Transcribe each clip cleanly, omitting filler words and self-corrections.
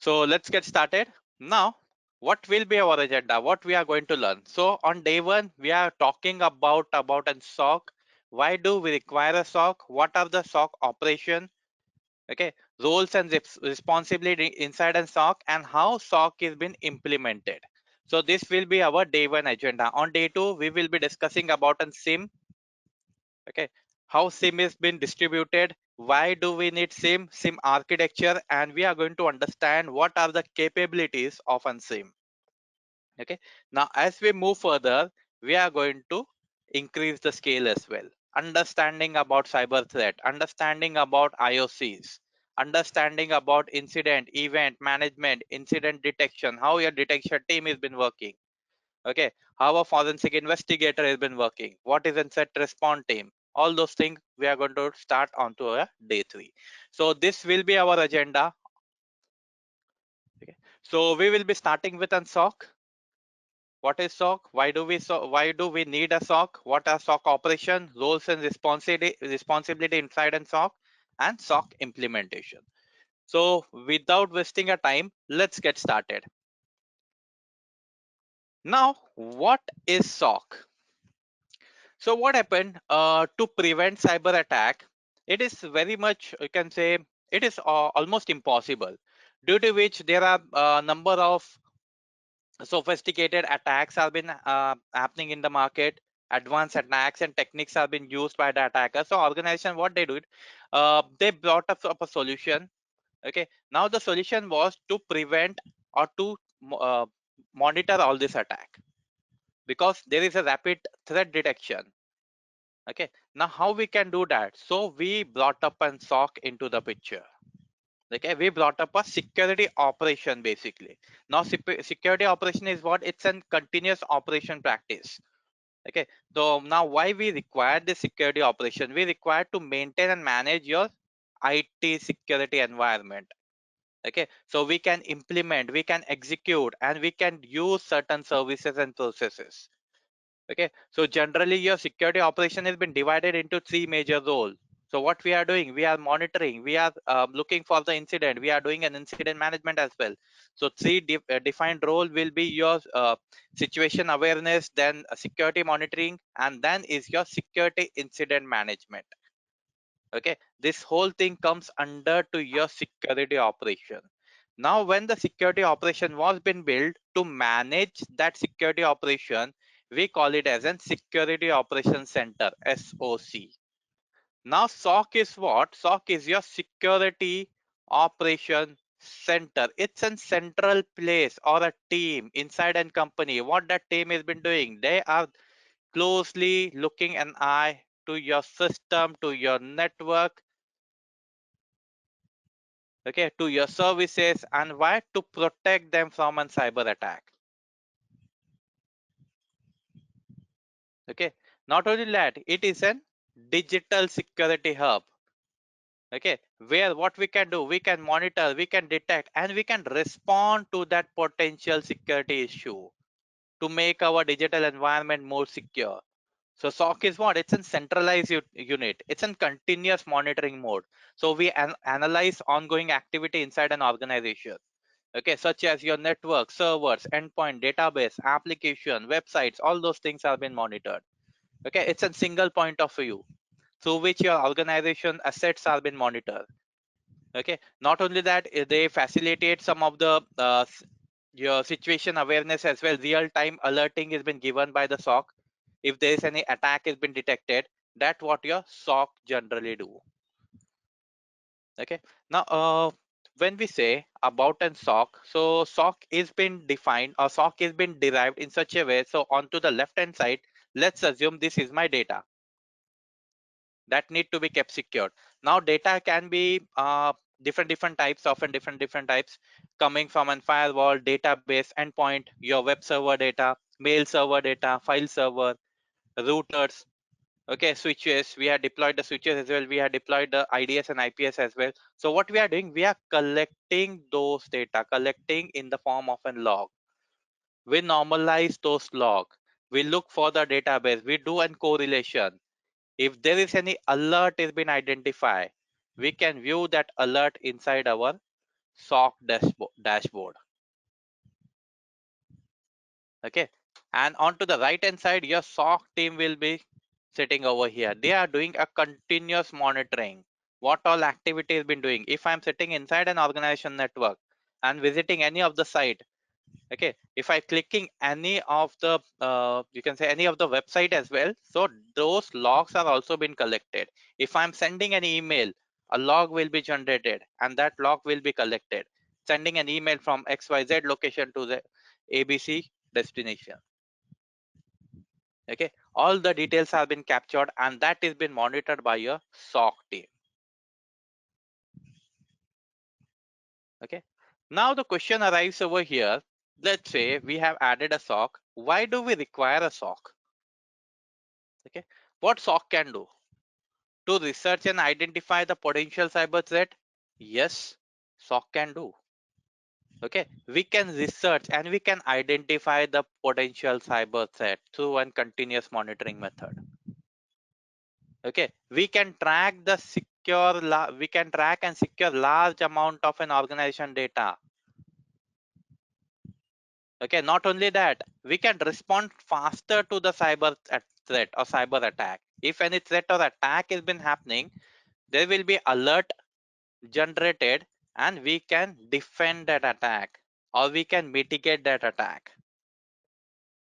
So let's get started. Now, what will be our agenda? What we are going to learn? So on day one, we are talking about a SOC. Why do we require a SOC? What are the SOC operation? Okay, roles and responsibility inside a SOC and how SOC is been implemented. So this will be our day one agenda. On day two, we will be discussing about a SIM. Okay, how SIM is been distributed, why do we need SIM architecture, and we are going to understand what are the capabilities of an SIM. Okay, now as we move further, we are going to increase the scale as well, understanding about cyber threat, understanding about IOCs, understanding about incident event management, incident detection, how your detection team has been working. Okay, how a forensic investigator has been working, what is incident response team, all those things we are going to start onto a day 3. So this will be our agenda. Okay, so we will be starting with an SOC. What is SOC? Why do we need a SOC? What are SOC operation, roles and responsibility inside an SOC, and SOC implementation. So without wasting a time, let's get started. Now, what is SOC? So what happened to prevent cyber attack? It is very much, you can say, it is almost impossible, due to which there are a number of sophisticated attacks have been happening in the market. Advanced attacks and techniques have been used by the attackers. So organization, what they did, they brought up a solution. Okay, now the solution was to prevent or to uh, monitor all this attack, because there is a rapid threat detection. Okay, now how we can do that? So we brought up an SOC into the picture. Okay, we brought up a security operation basically. Now security operation is what? It's a continuous operation practice. Okay, so now why we require the security operation? We require to maintain and manage your IT security environment. Okay, so we can implement, we can execute, and we can use certain services and processes. Okay, so generally your security operation has been divided into 3 major roles. So what we are doing, we are monitoring, we are looking for the incident, we are doing an incident management as well. So 3 defined role will be your situation awareness, then security monitoring, and then is your security incident management. Okay, this whole thing comes under to your security operation. Now when the security operation was been built to manage that security operation, we call it as a security operation center, SOC. Now SOC is what? SOC is your security operation center. It's a central place or a team inside a company. What that team has been doing, they are closely looking an eye to your system, to your network, okay, to your services, and why? To protect them from a cyber attack. Okay, not only that, it is a digital security hub. Okay, where what we can do, we can monitor, we can detect, and we can respond to that potential security issue to make our digital environment more secure. So SOC is what? It's a centralized unit. It's a continuous monitoring mode. So we analyze ongoing activity inside an organization. Okay, such as your network, servers, endpoint, database, application, websites, all those things have been monitored. Okay, it's a single point of view through which your organization assets have been monitored. Okay, not only that, they facilitate some of the your situation awareness as well. Real time alerting has been given by the SOC if there is any attack has been detected. That's what your SOC generally do. Okay, now when we say about an SOC, so SOC is been defined, or SOC is been derived in such a way. So onto the left hand side, let's assume this is my data that need to be kept secured. Now data can be different types, often different types, coming from a firewall, database, endpoint, your web server data, mail server data, file server, routers. Okay, switches, we have deployed the switches as well, we have deployed the IDS and IPS as well. So what we are doing, we are collecting those data, collecting in the form of a log. We normalize those log, we look for the database, we do a correlation. If there is any alert has been identified, we can view that alert inside our SOC dashboard. Okay, and on to the right hand side, your SOC team will be sitting over here. They are doing a continuous monitoring. What all activity has been doing. If I'm sitting inside an organization network and visiting any of the site, okay, if I clicking any of the you can say any of the website as well, so those logs are also been collected. If I'm sending an email, a log will be generated and that log will be collected, sending an email from XYZ location to the ABC destination. Okay, all the details have been captured and that is been monitored by your SOC team. Okay, now the question arrives over here. Let's say we have added a SOC. Why do we require a SOC? Okay, what SOC can do? To research and identify the potential cyber threat? Yes, SOC can do. Okay, we can research and we can identify the potential cyber threat through a continuous monitoring method. Okay, we can track the we can track and secure large amount of an organization data. Okay, not only that, we can respond faster to the cyber threat or cyber attack. If any threat or attack has been happening, there will be alert generated and we can defend that attack or we can mitigate that attack.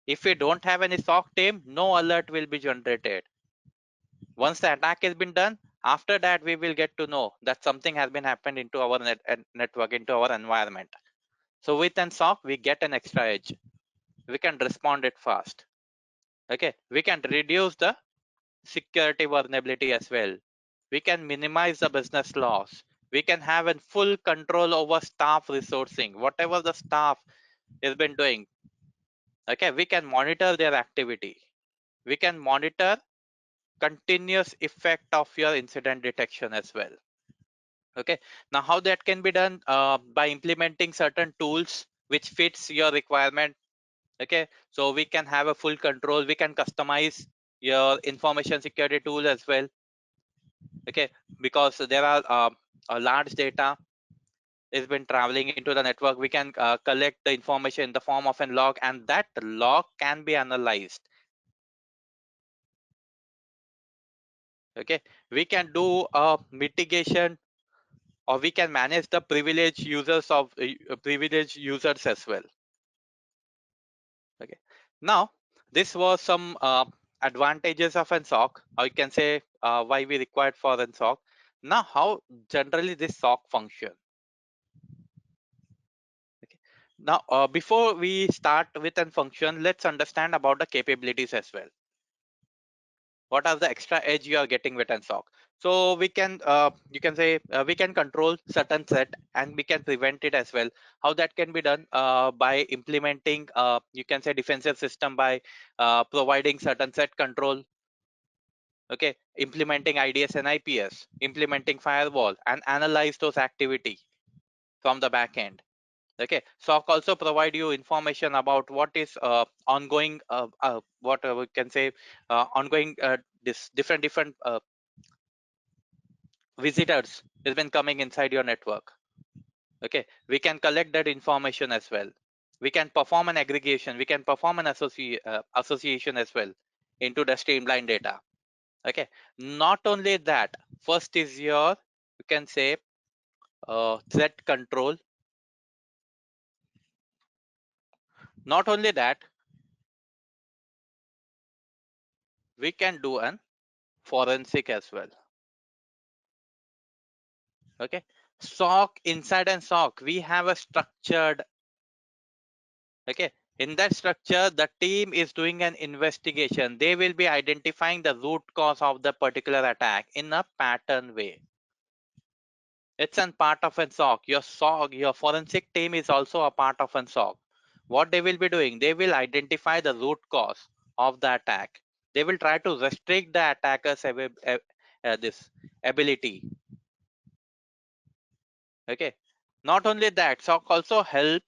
If we don't have any SOC team, no alert will be generated. Once the attack has been done, after that we will get to know that something has been happened into our network, into our environment. So with an SOC, we get an extra edge. We can respond it fast. Okay, we can reduce the security vulnerability as well. We can minimize the business loss. We can have a full control over staff resourcing. Whatever the staff has been doing, okay, we can monitor their activity. We can monitor continuous effect of your incident detection as well. Okay, now how that can be done? By implementing certain tools which fits your requirement. Okay, so we can have a full control. We can customize your information security tool as well. Okay, because there are a large data has been traveling into the network. We can collect the information in the form of a log and that log can be analyzed. Okay, we can do a mitigation or we can manage the privileged users of privileged users as well. Okay, now this was some advantages of an SOC, or you can say why we required for an SOC. Now how generally this SOC function. Okay, now before we start with a function, let's understand about the capabilities as well. What are the extra edge you are getting with an SOC? So we can you can say we can control certain threat and we can prevent it as well. How that can be done? By implementing you can say defensive system by providing certain threat control. Okay, implementing IDS and IPS, implementing firewall and analyze those activity from the back end. Okay, SOC also provide you information about what is ongoing what we can say ongoing this different visitors has been coming inside your network. Okay, we can collect that information as well. We can perform an aggregation, we can perform an association as well into the streamlined data. Okay, not only that, first is your you can say threat control. Not only that, we can do an forensic as well. Okay, SOC, inside and SOC we have a structured. Okay, in that structure the team is doing an investigation. They will be identifying the root cause of the particular attack in a pattern way. It's a part of an SOC. Your forensic team is also a part of an SOC. What they will be doing, they will identify the root cause of the attack. They will try to restrict the attacker's this ability. Okay, not only that, SOC also help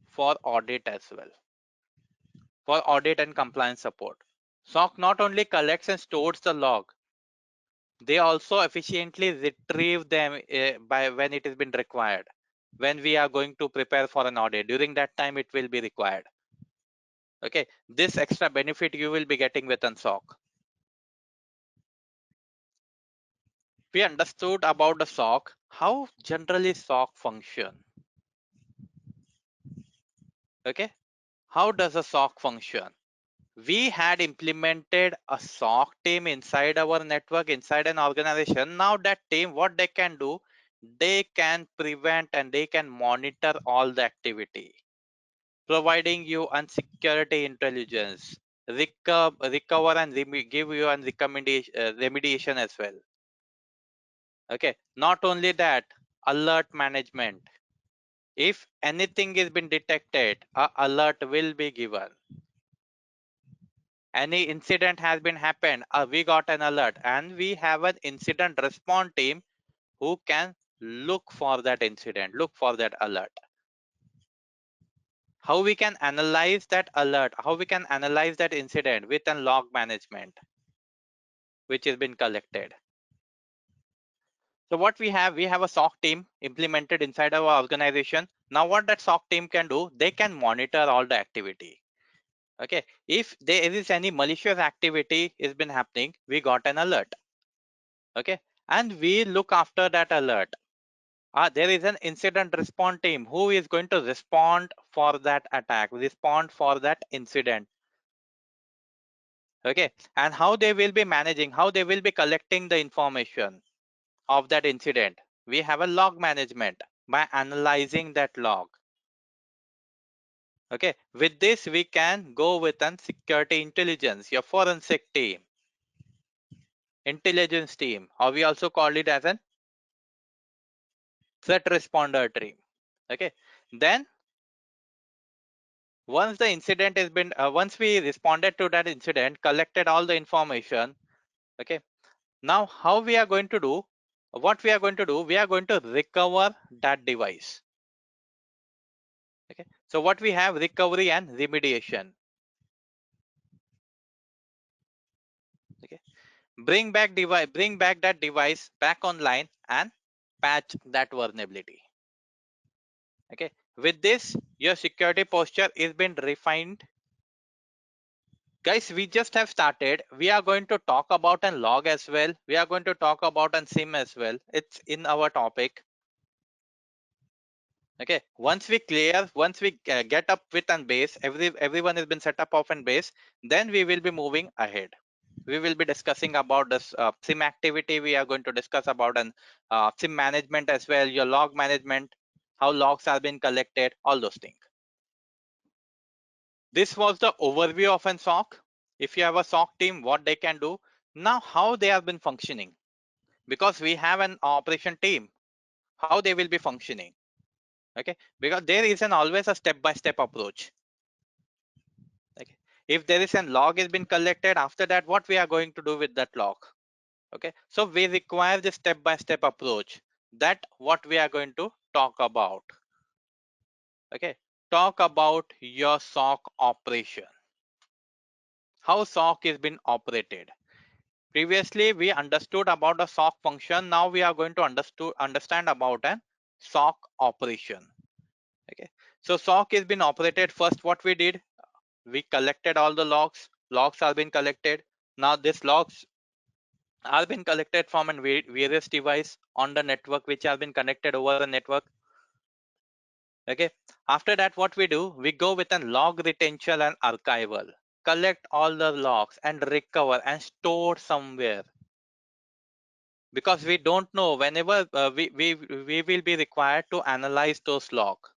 for audit as well, for audit and compliance support. SOC not only collects and stores the log, they also efficiently retrieve them by when it has been required. When we are going to prepare for an audit, during that time it will be required. Okay, this extra benefit you will be getting with an SOC. We understood about the SOC. How generally SOC function? Okay, how does a SOC function? We had implemented a SOC team inside our network, inside an organization. Now that team, what they can do, they can prevent and they can monitor all the activity, providing you unsecurity intelligence, recover and give you a remediation as well. Okay, not only that, alert management. If anything is been detected, a alert will be given. Any incident has been happened, we got an alert, and we have an incident response team who can look for that incident, look for that alert. How we can analyze that alert, how we can analyze that incident with a log management which has been collected. So what we have a SOC team implemented inside our organization. Now what that SOC team can do, they can monitor all the activity. Okay, if there is any malicious activity has been happening, we got an alert. Okay, and we look after that alert. There is an incident response team who is going to respond for that attack, respond for that incident. Okay, and how they will be managing, how they will be collecting the information of that incident. We have a log management by analyzing that log. Okay, with this we can go with an security intelligence, your forensic team, intelligence team, or we also call it as an threat responder team. Okay, then once the incident has been once we responded to that incident, collected all the information. Okay, now how we are going to do, what we are going to do, we are going to recover that device. Okay, so what we have, recovery and remediation. Okay, bring back that device back online and patch that vulnerability. Okay, with this your security posture is been refined. Guys, we just have started. We are going to talk about a log as well. We are going to talk about a SIM as well. It's in our topic. Okay, once we get up with an base, everyone has been set up of an base, then we will be moving ahead. We will be discussing about this SIM activity. We are going to discuss about an SIM management as well, your log management, how logs have been collected, all those things. This was the overview of an SOC. If you have a SOC team, what they can do. Now, how they have been functioning. Because we have an operation team, how they will be functioning. Okay, because there is an always a step-by-step approach. Okay, if there is a log has been collected, after that, what we are going to do with that log. Okay, so we require the step-by-step approach. That what we are going to talk about. Okay, talk about your SOC operation. How SOC is been operated. Previously, we understood about a SOC function. Now we are going to understand about an SOC operation. Okay, so SOC has been operated. First, what we did, we collected all the logs. Logs have been collected. Now these logs have been collected from a various device on the network, which have been connected over the network. Okay, after that, what we do, we go with a log retention and archival. Collect all the logs and recover and store somewhere, because we don't know whenever we will be required to analyze those logs.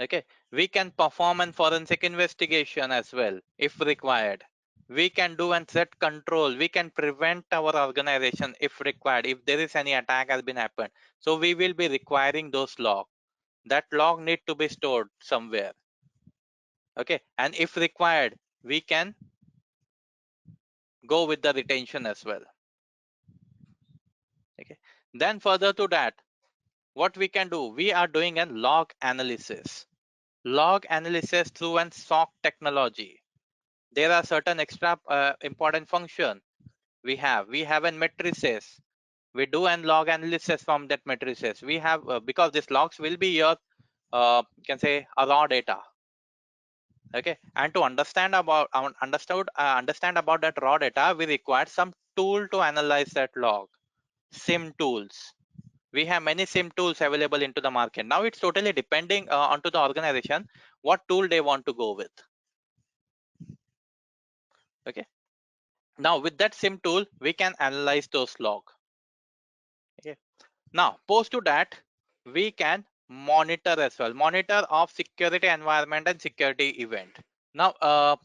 Okay, we can perform an forensic investigation as well if required. We can do and set control. We can prevent our organization if required, if there is any attack has been happened. So we will be requiring those logs. That log need to be stored somewhere. Okay, and if required, we can go with the retention as well. Okay, then further to that, what we can do, we are doing a log analysis. Log analysis through an SOC technology. There are certain extra important function. we have in matrices. We do and log analysis from that matrices. We have because these logs will be your you can say a raw data. Okay, and to understand about that raw data, we require some tool to analyze that log. SIM tools. We have many SIM tools available into the market. Now it's totally depending onto the organization what tool they want to go with. Okay, now with that SIM tool we can analyze those log. Okay, now post to that we can monitor as well, monitor of security environment and security event. Now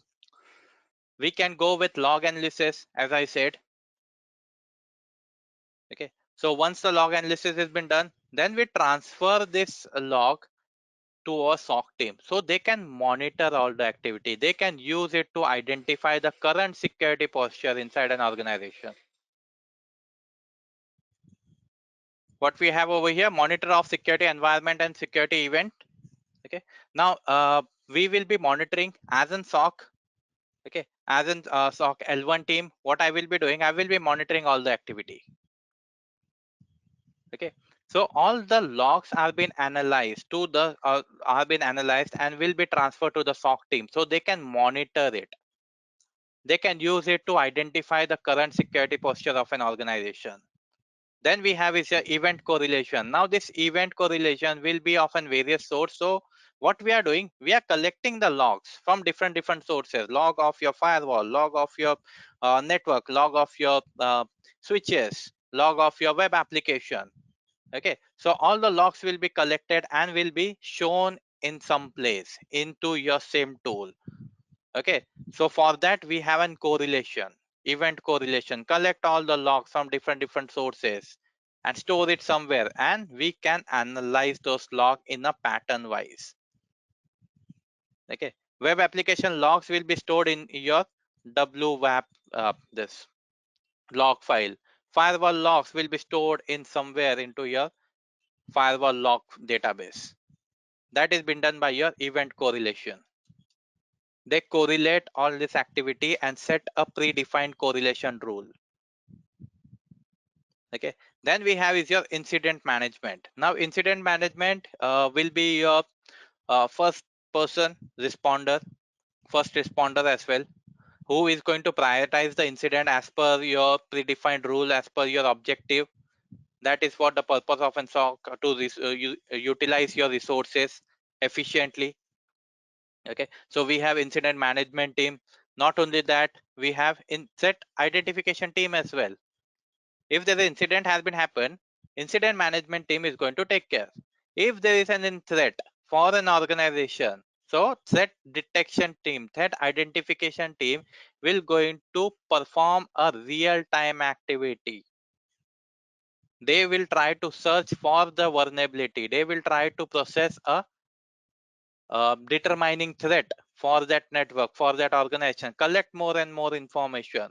we can go with log analysis, as I said. Okay, so once the log analysis has been done, then we transfer this log to a SOC team so they can monitor all the activity. They can use it to identify the current security posture inside an organization. What we have over here, monitor of security environment and security event. Okay, now we will be monitoring as in SOC. Okay, as in SOC L1 team, what I will be doing, I will be monitoring all the activity. Okay, so all the logs are been analyzed to the are been analyzed and will be transferred to the SOC team so they can monitor it. They can use it to identify the current security posture of an organization. Then we have is a event correlation. Now this event correlation will be of an various source. So what we are doing, we are collecting the logs from different sources. Log of your firewall, log of your network, log of your switches, log of your web application. Okay, so all the logs will be collected and will be shown in some place into your SIM tool. Okay, so for that we have an correlation, event correlation, collect all the logs from different sources and store it somewhere, and we can analyze those logs in a pattern wise. Okay, web application logs will be stored in your wwap this log file. Firewall logs will be stored in somewhere into your firewall log database. That is been done by your event correlation. They correlate all this activity and set a predefined correlation rule. Okay, then we have is your incident management. Now incident management will be your first person responder, first responder as well, who is going to prioritize the incident as per your predefined rule, as per your objective. That is what the purpose of an SOC to utilize your resources efficiently. Okay, so we have incident management team. Not only that, we have in threat identification team as well. If the incident has been happened, incident management team is going to take care. If there is an threat for an organization, so threat detection team, threat identification team will going to perform a real-time activity. They will try to search for the vulnerability. They will try to process a determining threat for that network, for that organization, collect more and more information.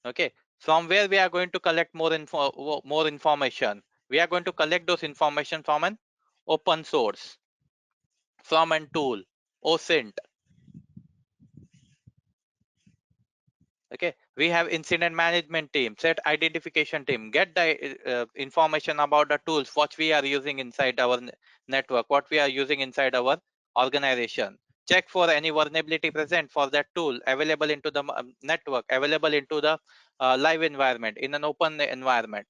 Okay, from where we are going to collect more information? We are going to collect those information from an open source, from an tool, OSINT. Okay, we have incident management team, threat identification team, get the information about the tools what we are using inside our network, what we are using inside our organization, check for any vulnerability present for that tool available into the network, available into the live environment, in an open environment.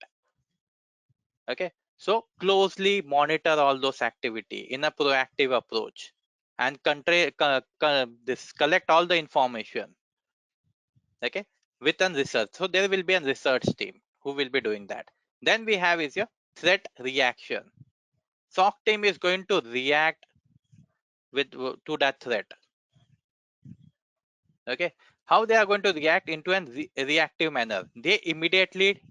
Okay, so closely monitor all those activity in a proactive approach and collect all the information. Okay, with a research, so there will be a research team who will be doing that. Then we have is your threat reaction. SOC team is going to react with to that threat. Okay, how they are going to react into a reactive manner? They immediately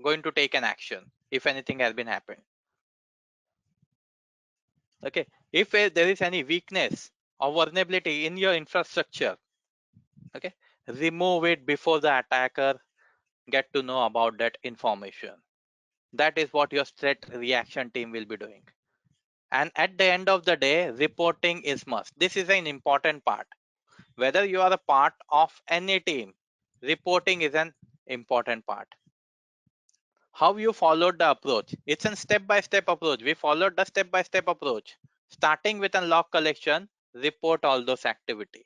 going to take an action if anything has been happened. Okay, if there is any weakness or vulnerability in your infrastructure, okay, remove it before the attacker get to know about that information. That is what your threat reaction team will be doing. And at the end of the day, reporting is must. This is an important part. Whether you are a part of any team, reporting is an important part. How you followed the approach? It's a step-by-step approach. We followed the step-by-step approach, starting with a log collection, report all those activity.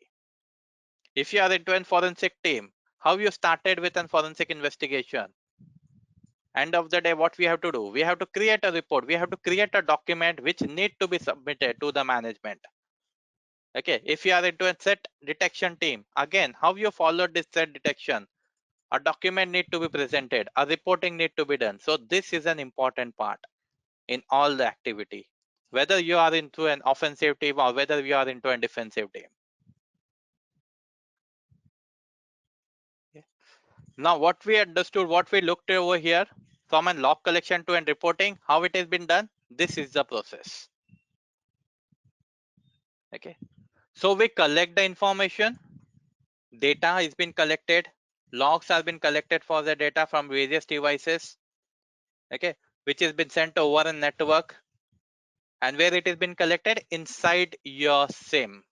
If you are into a forensic team, how you started with a forensic investigation? End of the day, what we have to do? We have to create a report. We have to create a document which need to be submitted to the management. Okay, if you are into a threat detection team, again, how you followed this threat detection? A document need to be presented, a reporting need to be done. So this is an important part in all the activity, whether you are into an offensive team or whether you are into a defensive team. Okay. Now what we understood, what we looked over here, from a log collection to an reporting, how it has been done, this is the process. Okay, so we collect the information, data has been collected, logs have been collected for the data from various devices, okay, which has been sent over a network, and where it has been collected? Inside your SIM.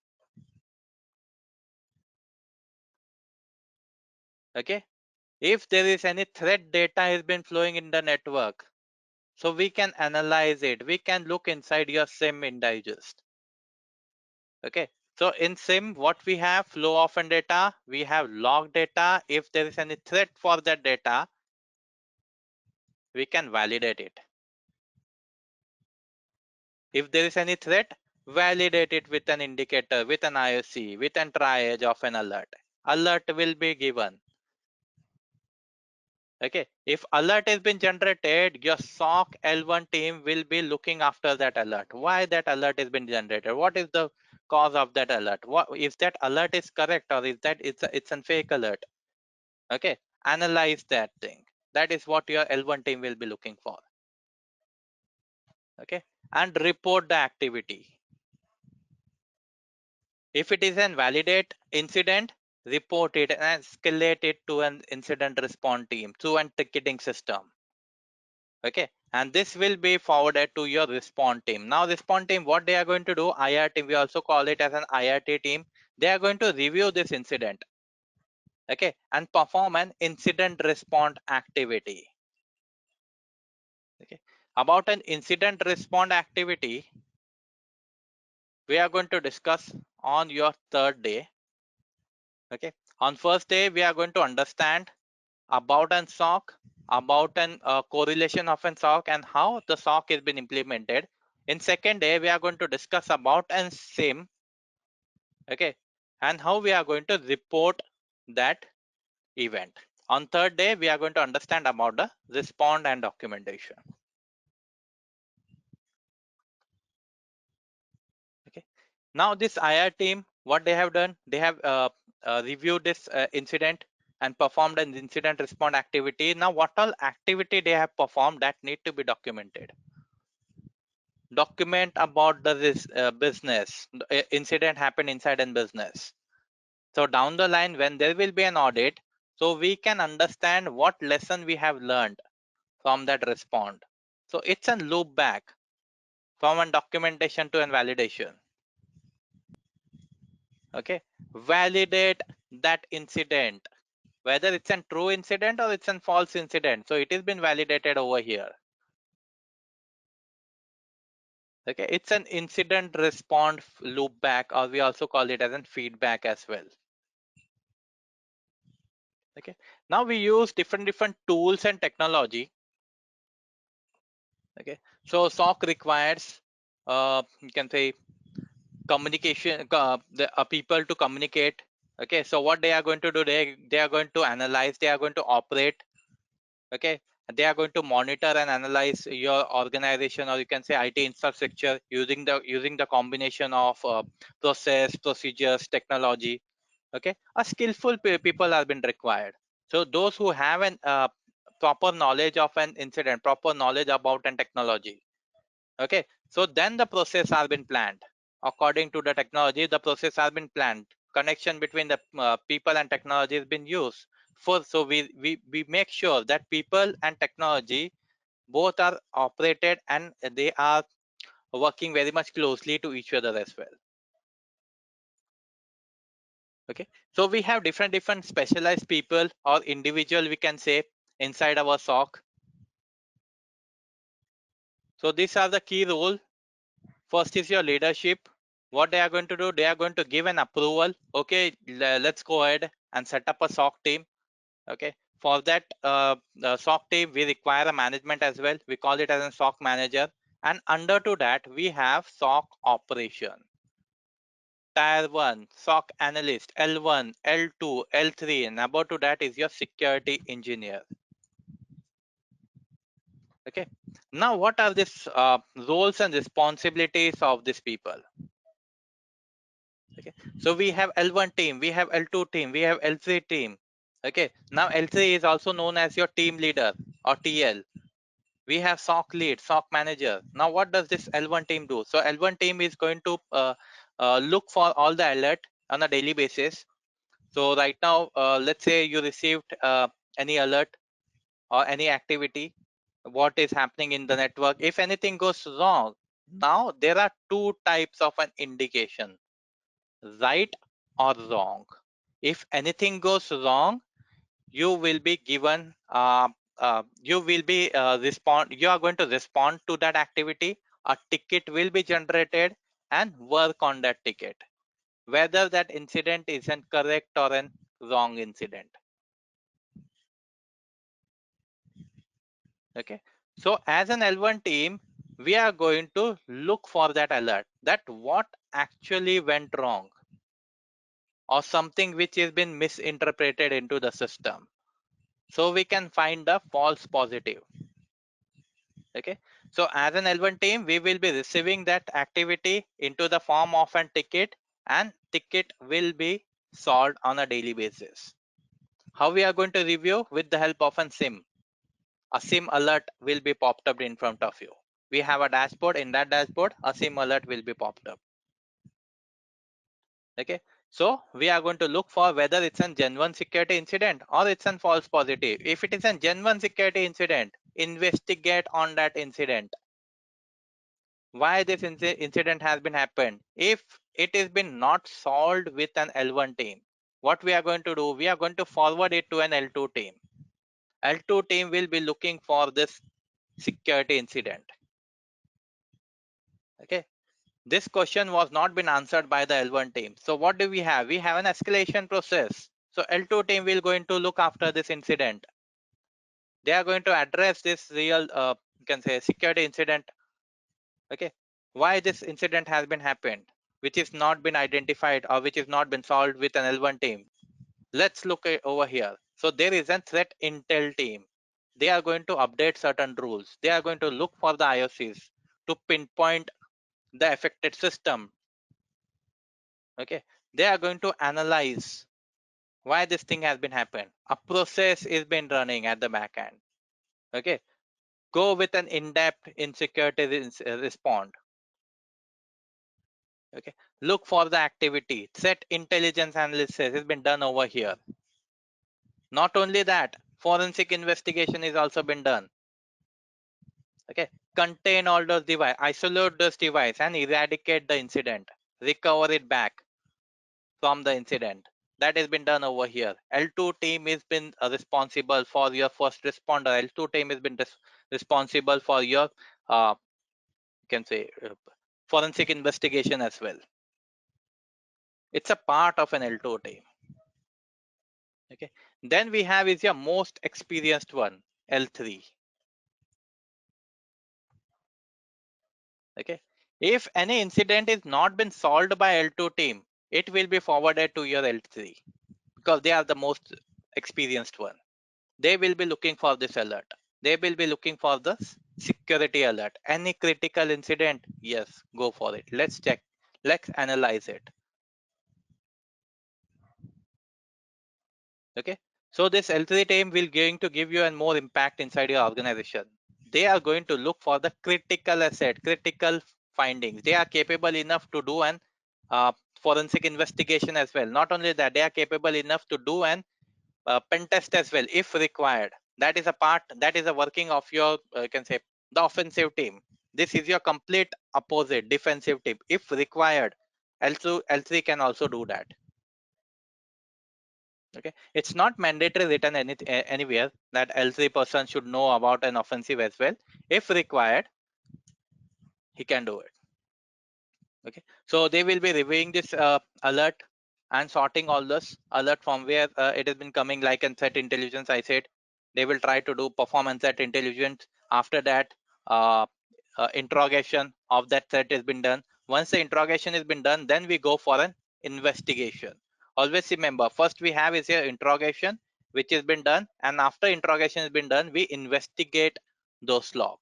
Okay, if there is any threat data has been flowing in the network, so we can analyze it, we can look inside your SIM in digest. Okay, so in SIM, what we have? Flow of and data, we have log data. If there is any threat for that data, we can validate it. If there is any threat, validate it with an indicator, with an IOC, with an triage of an alert. Alert will be given. Okay, if alert has been generated, your SOC L1 team will be looking after that alert. Why that alert has been generated? What is the cause of that alert? What if that alert is correct, or is that it's a fake alert? Okay, analyze that thing. That is what your L1 team will be looking for. Okay, and report the activity. If it is an validate incident, report it and escalate it to an incident response team through a ticketing system. Okay, and this will be forwarded to your response team. Now response team, what they are going to do, IR team, we also call it as an IRT team. They are going to review this incident, okay, and perform an incident response activity. Okay, about an incident response activity, we are going to discuss on your third day. Okay, on first day we are going to understand about an SOC, about an correlation of an SOC and how the SOC has been implemented. In second day, we are going to discuss about an SIM, okay, and how we are going to report that event. On third day, we are going to understand about the respond and documentation. Okay. Now this IR team, what they have done, they have reviewed this incident and performed an incident response activity. Now what all activity they have performed that need to be documented? Document about the business incident happened inside a business. So down the line, when there will be an audit, so we can understand what lesson we have learned from that respond. So it's a loop back from a documentation to a validation. Okay, validate that incident, whether it's a true incident or it's a false incident. So it has been validated over here. Okay, it's an incident response loop back, or we also call it as a feedback as well. Okay, now we use different tools and technology. Okay, so SOC requires you can say communication, the people to communicate. Okay, so what they are going to do, they are going to analyze, they are going to operate. Okay, they are going to monitor and analyze your organization, or you can say IT infrastructure, using the combination of process, procedures, technology. Okay, a skillful people have been required. So those who have an proper knowledge of an incident, proper knowledge about an technology. Okay, so then the process has been planned according to the technology. The process has been planned, connection between the people and technology has been used for. So we make sure that people and technology both are operated and they are working very much closely to each other as well. Okay, so we have different specialized people or individual, we can say, inside our SOC. So these are the key role. First is your leadership. What they are going to do, they are going to give an approval. Okay, let's go ahead and set up a SOC team. Okay, for that the SOC team, we require a management as well. We call it as a SOC manager, and under to that we have SOC operation. Tier 1 SOC analyst, L1, L2, L3, and above to that is your security engineer. Okay, now what are these roles and responsibilities of these people? Okay, so we have L1 team, we have L2 team, we have L3 team. Okay, now L3 is also known as your team leader or TL. We have SOC lead, SOC manager. Now what does this L1 team do? So L1 team is going to look for all the alert on a daily basis. So right now, let's say you received any alert or any activity, what is happening in the network. If anything goes wrong, now there are two types of an indication: right or wrong. If anything goes wrong, you will be given you will be respond you are going to respond to that activity. A ticket will be generated and work on that ticket, whether that incident is an correct or an wrong incident. Okay, so as an L1 team, we are going to look for that alert, that what actually went wrong or something which has been misinterpreted into the system, so we can find the false positive. Okay, so as an L1 team, we will be receiving that activity into the form of an ticket, and ticket will be solved on a daily basis. How we are going to review? With the help of a SIM. A SIM alert will be popped up in front of you. We have a dashboard. In that dashboard, a SIM alert will be popped up. Okay, so we are going to look for whether it's a genuine security incident or it's a false positive. If it is a genuine security incident, investigate on that incident. Why this incident has been happened? If it has been not solved with an L1 team, what we are going to do, we are going to forward it to an L2 team. L2 team will be looking for this security incident. Okay, this question was not been answered by the L1 team. So what do we have? We have an escalation process. So L2 team will going to look after this incident. They are going to address this real you can say security incident. Okay, why this incident has been happened, which is not been identified or which is not been solved with an L1 team. Let's look over here. So there is a threat intel team. They are going to update certain rules. They are going to look for the IOCs to pinpoint the affected system. Okay, they are going to analyze why this thing has been happened. A process is been running at the back end. Okay, go with an in-depth insecurity respond. Okay, look for the activity. Threat intelligence analysis has been done over here. Not only that, forensic investigation is also been done. Okay, contain all those device, isolate those device and eradicate the incident, recover it back from the incident. That has been done over here. L2 team has been responsible for your first responder. L2 team has been responsible for your you can say forensic investigation as well. It's a part of an L2 team. Okay, then we have is your most experienced one, L3. Okay, if any incident is not been solved by L2 team, it will be forwarded to your L3 because they are the most experienced one. They will be looking for this alert. They will be looking for the security alert. Any critical incident, yes, go for it. Let's check. Let's analyze it. Okay, so this L3 team will going to give you a more impact inside your organization. They are going to look for the critical asset, critical findings. They are capable enough to do an forensic investigation as well. Not only that, they are capable enough to do an pen test as well if required. That is a part, that is a working of your you can say the offensive team. This is your complete opposite, defensive team. If required, L2 L3 can also do that. Okay, it's not mandatory written anywhere that L3 person should know about an offensive as well. If required, he can do it. Okay, so they will be reviewing this alert and sorting all this alert from where it has been coming, like in threat intelligence. I said they will try to do performance threat intelligence. After that, uh, interrogation of that threat has been done. Once the interrogation has been done, then we go for an investigation. Always remember, first we have is a interrogation which has been done, and after interrogation has been done, we investigate those log.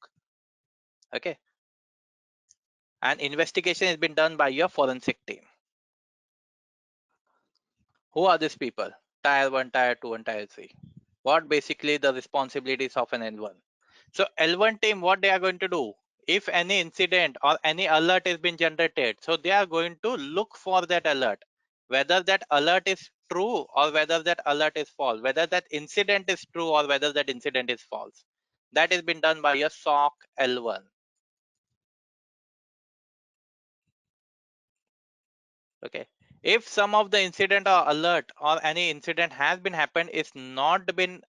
Okay, and investigation has been done by your forensic team. Who are these people? Tier 1, Tier 2, and Tier 3. What basically the responsibilities of an L1? So L1 team, what they are going to do? If any incident or any alert has been generated, so they are going to look for that alert. Whether that alert is true or whether that alert is false. Whether that incident is true or whether that incident is false. That has been done by a SOC L1. Okay, if some of the incident or alert or any incident has been happened, is not been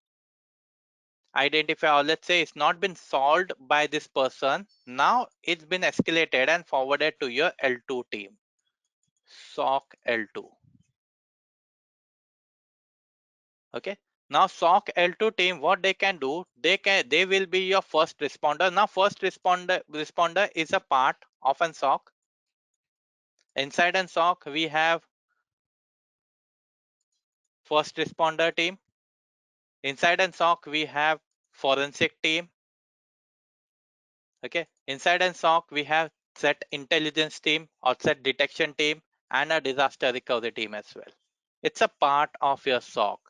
identified, or let's say it's not been solved by this person, now it's been escalated and forwarded to your L2 team, SOC L2. Okay, now SOC L2 team, what they can do, they will be your first responder. Now first responder is a part of an SOC. Inside an SOC we have first responder team. Inside an SOC we have forensic team. Okay, inside an SOC we have threat intelligence team or threat detection team and a disaster recovery team as well. It's a part of your SOC.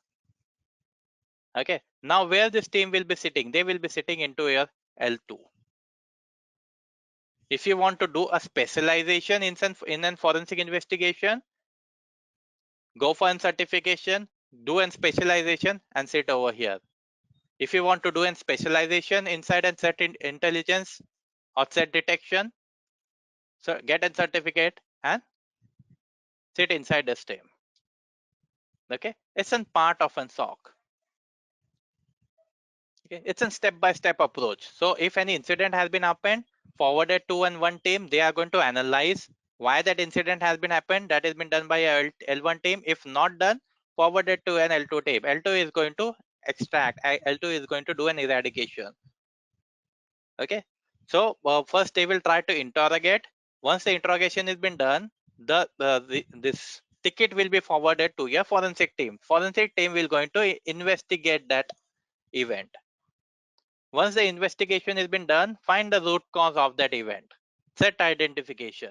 Okay, now where this team will be sitting, they will be sitting into your L2. If you want to do a specialization in an forensic investigation, go for an certification, do an specialization and sit over here. If you want to do an specialization inside and threat intelligence or threat detection, so get a certificate and sit inside this team. Okay, it's a part of an SOC. Okay, it's a step-by-step approach. So if any incident has been happened, forwarded to one team, they are going to analyze why that incident has been happened. That has been done by a L1 team. If not done, forwarded to an L2 team. L2 is going to extract. L2 is going to do an eradication. Okay, so first they will try to interrogate. Once the interrogation has been done, this ticket will be forwarded to your forensic team. Forensic team will going to investigate that event. Once the investigation has been done, find the root cause of that event. Threat identification.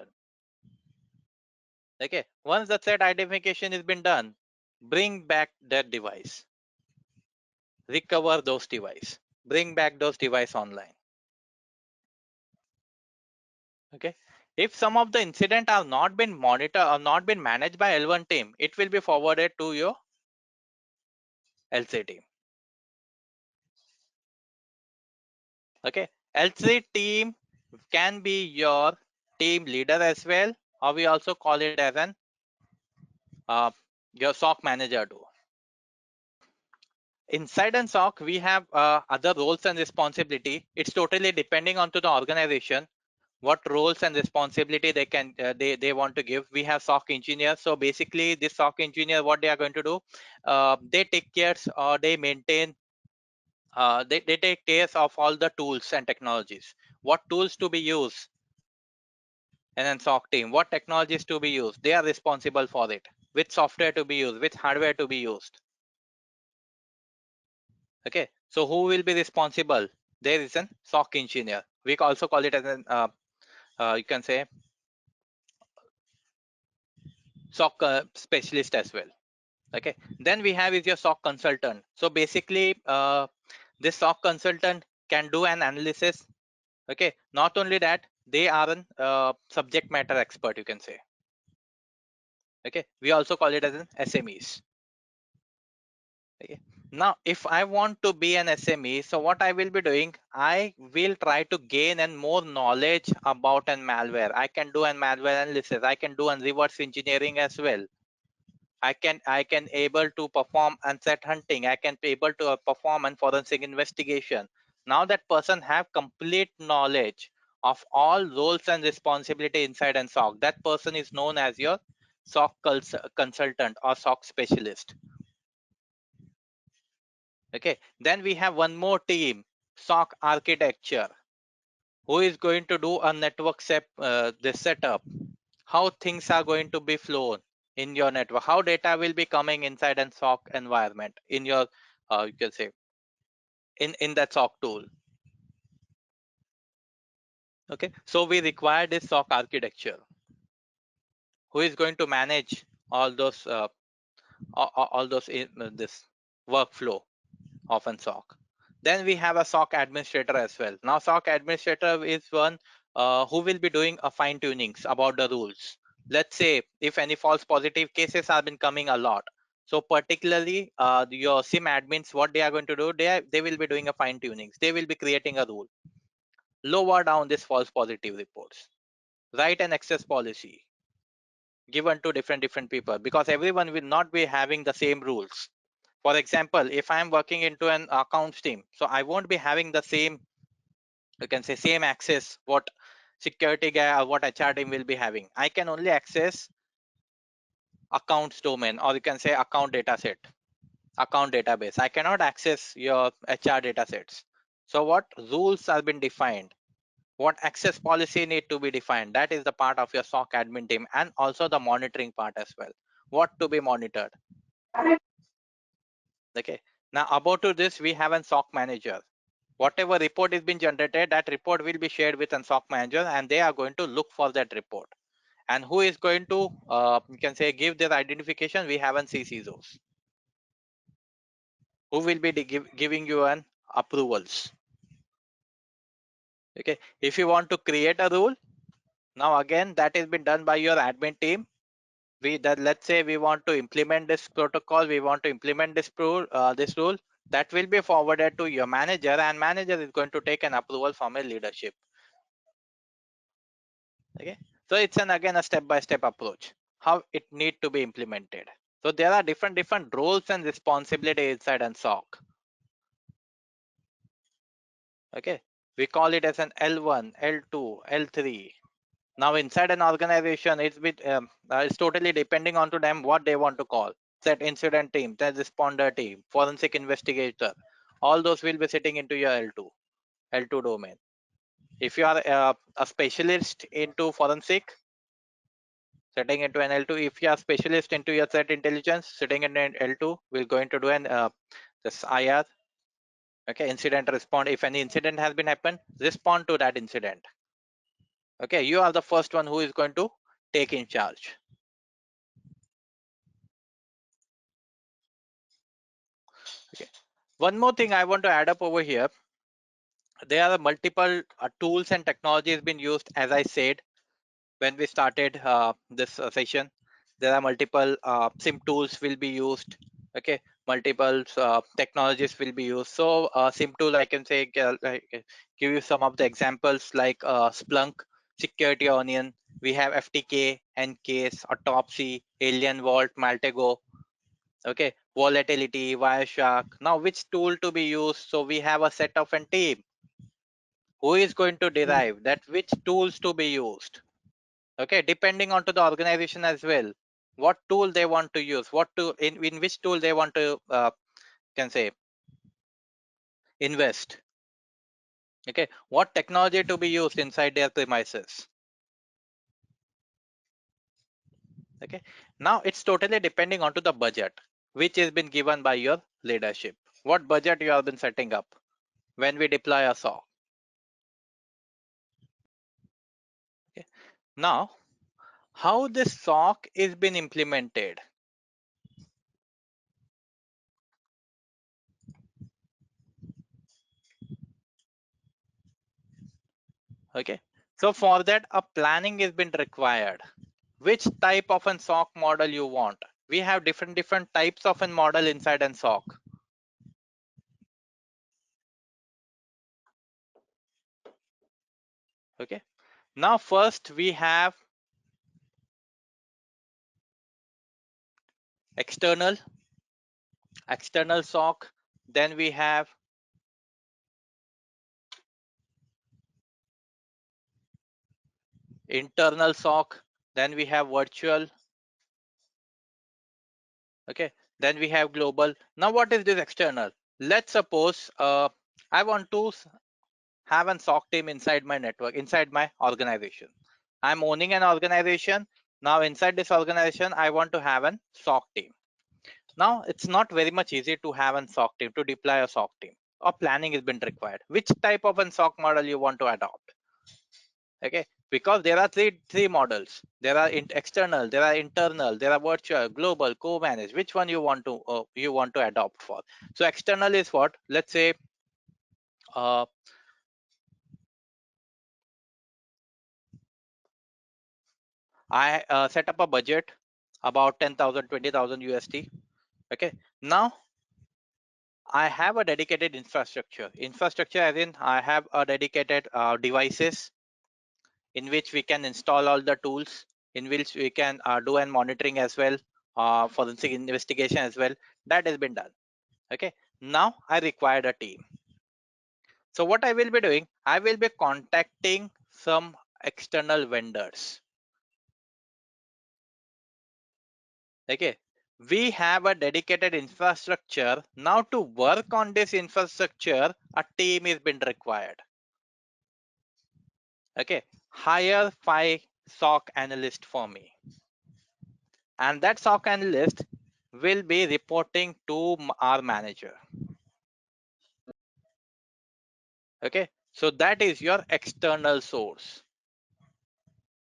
Okay, once the threat identification has been done, bring back that device. Recover those devices. Bring back those devices online. Okay, if some of the incident are not been monitored or not been managed by L1 team, it will be forwarded to your L3 team. Okay, L3 team can be your team leader as well, or we also call it as an your SOC manager too. Inside an SOC, we have other roles and responsibility. It's totally depending on to the organization what roles and responsibility they can they want to give. We have SOC engineers. So basically, this SOC engineer, what they are going to do, they take care or they maintain. They take care of all the tools and technologies. What tools to be used in an SOC team? What technologies to be used? They are responsible for it. Which software to be used? Which hardware to be used? Okay, so who will be responsible? There is an SOC engineer. We also call it as an you can say SOC specialist as well. Okay, then we have is your SOC consultant. So basically, this SOC consultant can do an analysis. Okay, not only that, they are an subject matter expert, you can say. Okay, we also call it as an SMEs. Okay. Now, if I want to be an SME, so what I will be doing, I will try to gain and more knowledge about an malware. I can do an malware analysis. I can do an reverse engineering as well. I can able to perform threat hunting. I can be able to perform and forensic investigation. Now that person have complete knowledge of all roles and responsibility inside and SOC. That person is known as your SOC consultant or SOC specialist. Okay. Then we have one more team, SOC architecture, who is going to do a network this setup, how things are going to be flown in your network, how data will be coming inside an SOC environment in your you can say in that SOC tool. Okay, so we require this SOC architecture, who is going to manage all those all those this workflow of an SOC. Then we have a SOC administrator as well. Now SOC administrator is one who will be doing a fine tunings about the rules. Let's say if any false positive cases have been coming a lot. So particularly your SIM admins, what they are going to do, they will be doing a fine tunings. They will be creating a rule, lower down this false positive reports, write an access policy given to different people, because everyone will not be having the same rules. For example, if I am working into an accounts team, so I won't be having the same, you can say, same access what security guy or what HR team will be having. I can only access accounts domain, or you can say account data set, account database. I cannot access your HR data sets. So what rules have been defined, what access policy need to be defined, that is the part of your SOC admin team, and also the monitoring part as well, what to be monitored. Okay, now about to this we have an SOC manager. Whatever report is being generated, that report will be shared with an SOC manager, and they are going to look for that report. And who is going to you can say give their identification, we have an CCSOs who will be giving you an approvals. Okay, if you want to create a rule, now again that has been done by your admin team. Let's say we want to implement this protocol, we want to implement this rule, that will be forwarded to your manager, and manager is going to take an approval from a leadership. Okay, so it's again a step-by-step approach how it need to be implemented. So there are different roles and responsibilities inside an SOC. Okay, we call it as an L1, L2, L3. Now inside an organization, it's totally depending on to them what they want to call. That incident team, that responder team, forensic investigator, all those will be sitting into your L2 domain. If you are a specialist into forensic, sitting into an L2. If you are specialist into your threat intelligence, sitting in an L2, we're going to do an this IR. Okay, incident respond. If any incident has been happened, respond to that incident. Okay, you are the first one who is going to take in charge. Okay, one more thing I want to add up over here. There are multiple tools and technologies being used, as I said when we started this session. There are multiple sim tools will be used. Okay, multiple technologies will be used. So sim tool, I can say give you some of the examples like Splunk, Security Onion. We have FTK, Encase, Autopsy, Alien Vault, Maltego. Okay, Volatility, Wireshark. Now which tool to be used? So we have a set of a team who is going to derive that which tools to be used. Okay, depending on to the organization as well, what tool they want to use, what to in which tool they want to can say invest. Okay, what technology to be used inside their premises. Okay, now it's totally depending on to the budget which has been given by your leadership, what budget you have been setting up when we deploy a SOC. Okay, now how this SOC is been implemented. Okay, so for that a planning has been required. Which type of an SOC model you want? We have different types of a model inside an SOC. Okay, now first we have external SOC, then we have internal SOC, then we have virtual, okay, then we have global. Now what is this external? Let's suppose I want to have an SOC team inside my network, inside my organization. I'm owning an organization. Now inside this organization, I want to have an SOC team. Now it's not very much easy to have an SOC team, to deploy a SOC team, or planning has been required. Which type of an SOC model you want to adopt? Okay, because there are three models. There are external, there are internal, there are virtual, global, co-managed. Which one you want to adopt for? So external is what? Let's say uh, I set up a budget about 10,000, 20,000 USD. Okay, now I have a dedicated infrastructure. Infrastructure as in I have a dedicated devices in which we can install all the tools, in which we can do and monitoring as well, forensic investigation as well. That has been done. Okay, now I required a team. So what I will be doing, I will be contacting some external vendors. Okay, we have a dedicated infrastructure. Now to work on this infrastructure, a team is been required. Okay, hire 5 SOC analysts for me, and that SOC analyst will be reporting to our manager. Okay, so that is your external source.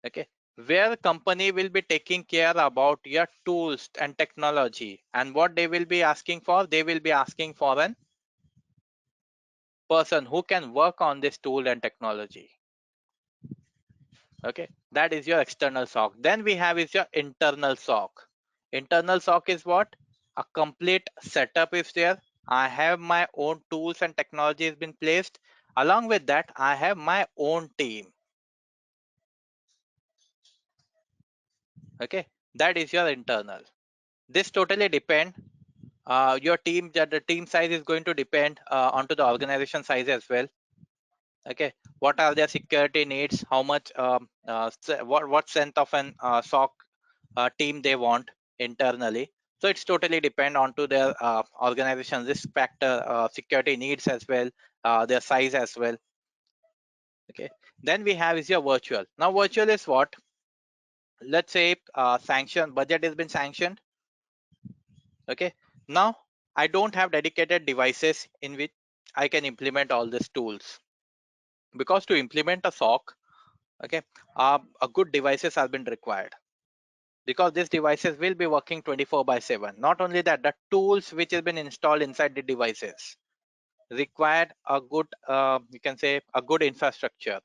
Okay, where company will be taking care about your tools and technology, and what they will be asking for, they will be asking for an person who can work on this tool and technology. Okay, that is your external SOC. Then we have is your internal SOC. Internal SOC is what? A complete setup is there. I have my own tools and technology has been placed. Along with that, I have my own team. Okay, that is your internal. This totally depend. Your team, the team size is going to depend onto the organization size as well. Okay, what are their security needs? How much? What strength of an SOC team they want internally? So it's totally depend onto their organization risk factor, security needs as well, their size as well. Okay, then we have is your virtual. Now virtual is what? Let's say sanction budget has been sanctioned. Okay, now I don't have dedicated devices in which I can implement all these tools, because to implement a SOC, okay, a good devices have been required, because these devices will be working 24/7. Not only that, the tools which has been installed inside the devices required a good you can say a good infrastructure,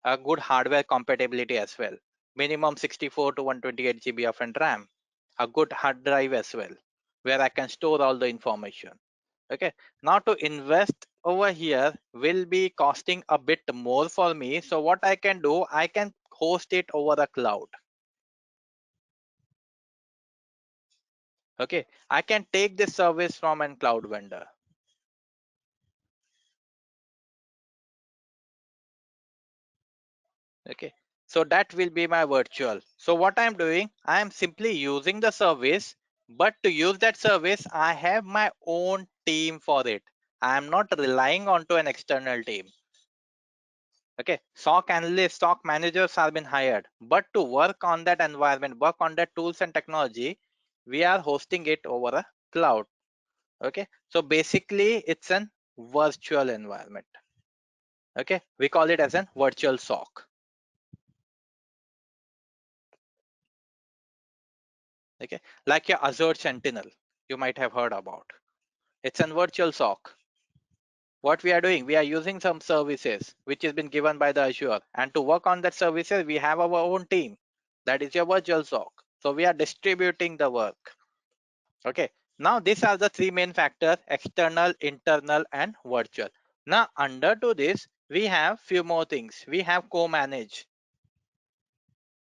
a good hardware compatibility as well, minimum 64 to 128 GB of RAM, a good hard drive as well, where I can store all the information. Okay, now to invest over here will be costing a bit more for me. So what I can do, I can host it over the cloud. Okay, I can take this service from a cloud vendor. Okay, so that will be my virtual. So what I'm doing, I am simply using the service, but to use that service, I have my own team for it. I am not relying on to an external team. Okay, SOC analysts, SOC managers have been hired, but to work on that environment, work on that tools and technology, we are hosting it over a cloud. Okay, so basically it's an virtual environment. Okay, we call it as an virtual SOC. Okay, like your Azure Sentinel, you might have heard about. It's a virtual SOC. What we are doing, we are using some services which has been given by the Azure, and to work on that services, we have our own team. That is your virtual SOC. So we are distributing the work. Okay, now these are the three main factors: external, internal, and virtual. Now under to this, we have few more things. We have co-manage.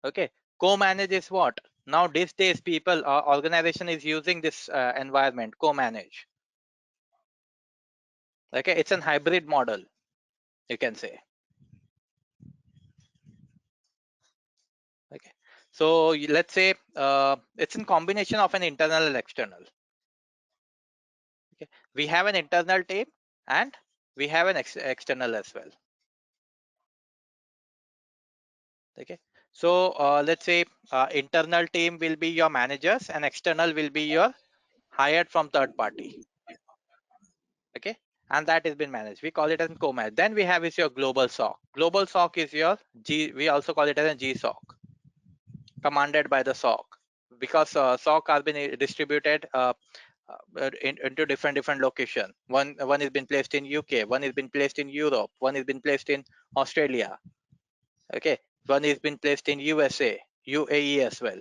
Okay, co-manage is what? Now these days people organization is using this environment co-manage. Okay, it's an hybrid model, you can say. Okay, so let's say it's in combination of an internal and external. Okay, we have an internal team and we have an external as well. Okay, so let's say internal team will be your managers and external will be your hired from third party. Okay, and that has been managed, we call it as co-manage. Then we have is your global SOC. Global SOC is your G, we also call it as a GSOC, commanded by the SOC, because SOC has been distributed into different location. One has been placed in UK, one has been placed in Europe, one has been placed in Australia. Okay, one has been placed in USA, UAE as well.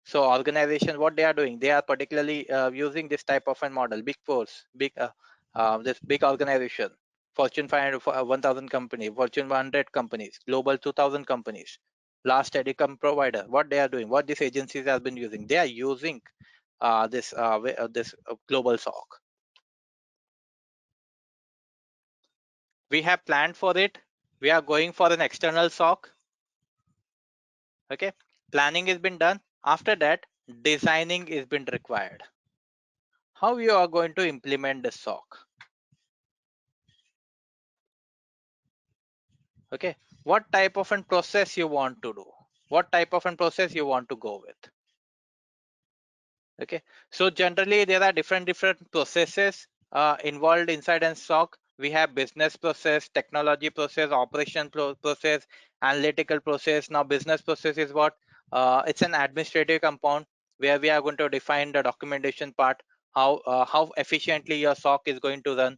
So organization, what they are doing, they are particularly using this type of a model. Big force, this big organization, Fortune 500, 1000 company, Fortune 100 companies, Global 2000 companies, last telecom provider. What they are doing, what these agencies have been using, they are using this global SOC. We have planned for it. We are going for an external SOC. Okay, planning has been done. After that, designing is been required. How you are going to implement the SOC? Okay, what type of an process you want to do? What type of an process you want to go with? Okay, so generally there are different processes involved inside an SOC. We have business process, technology process, operation process, analytical process. Now business process is what? It's an administrative compound where we are going to define the documentation part, how efficiently your SOC is going to run,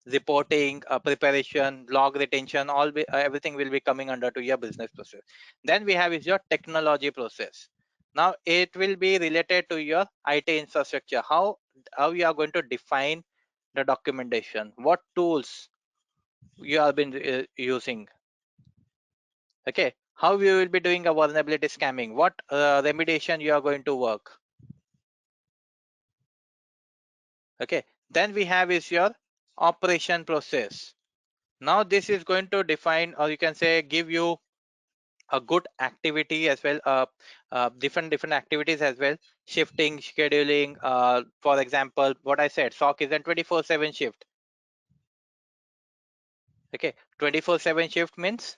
reporting, preparation, log retention, everything will be coming under to your business process. Then we have is your technology process. Now it will be related to your IT infrastructure. How you are going to define the documentation, what tools you have been using. Okay, how you will be doing a vulnerability scanning, what remediation you are going to work. Okay, then we have is your operation process. Now this is going to define, or you can say give you a good activity as well, different activities as well, shifting, scheduling. For example, what I said, SOC is a 24/7 shift. Okay, 24/7 shift means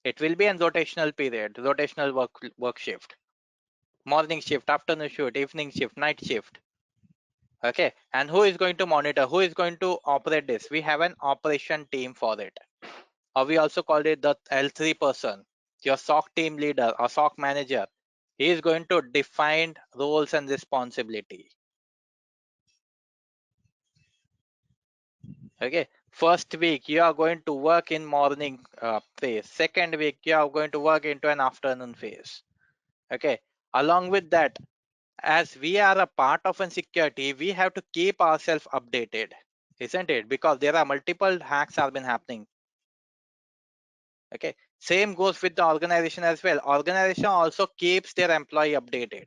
it will be a rotational period, rotational work shift, morning shift, afternoon shift, evening shift, night shift. Okay, and who is going to monitor, who is going to operate this? We have an operation team for it, or we also call it the L3 person, your SOC team leader or SOC manager. He is going to define roles and responsibility. Okay, first week you are going to work in morning phase. Second week you are going to work into an afternoon phase. Okay, along with that, as we are a part of an security, we have to keep ourselves updated, isn't it? Because there are multiple hacks have been happening. Okay, same goes with the organization as well. Organization also keeps their employee updated.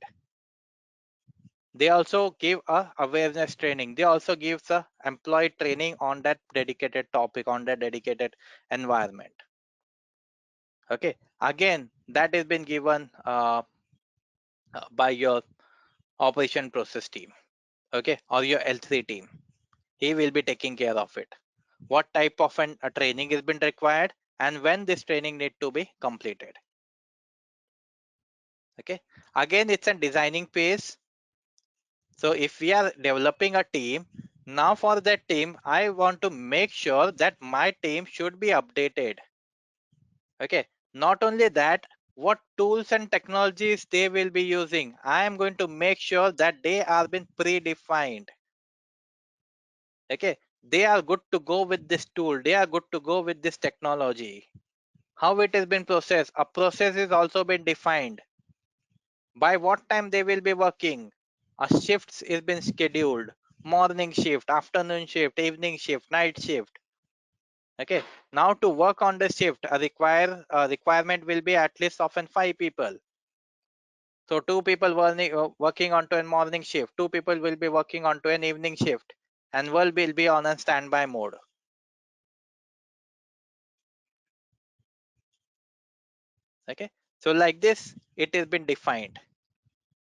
They also give a awareness training. They also give the employee training on that dedicated topic, on that dedicated environment. Okay, again, that has been given by your operation process team. Okay, or your L3 team. He will be taking care of it. What type of a training has been required and when this training need to be completed. Okay, again, it's a designing phase. So if we are developing a team, now for that team, I want to make sure that my team should be updated. Okay, not only that, what tools and technologies they will be using, I am going to make sure that they are been predefined. Okay, they are good to go with this tool, they are good to go with this technology. How it has been processed, a process is also been defined. By what time they will be working, a shifts is been scheduled, morning shift, afternoon shift, evening shift, night shift. Okay, now to work on the shift, a requirement will be at least often 5 people. So 2 people working onto a morning shift, 2 people will be working onto an evening shift, and one will be on a standby mode. Okay, so like this it has been defined.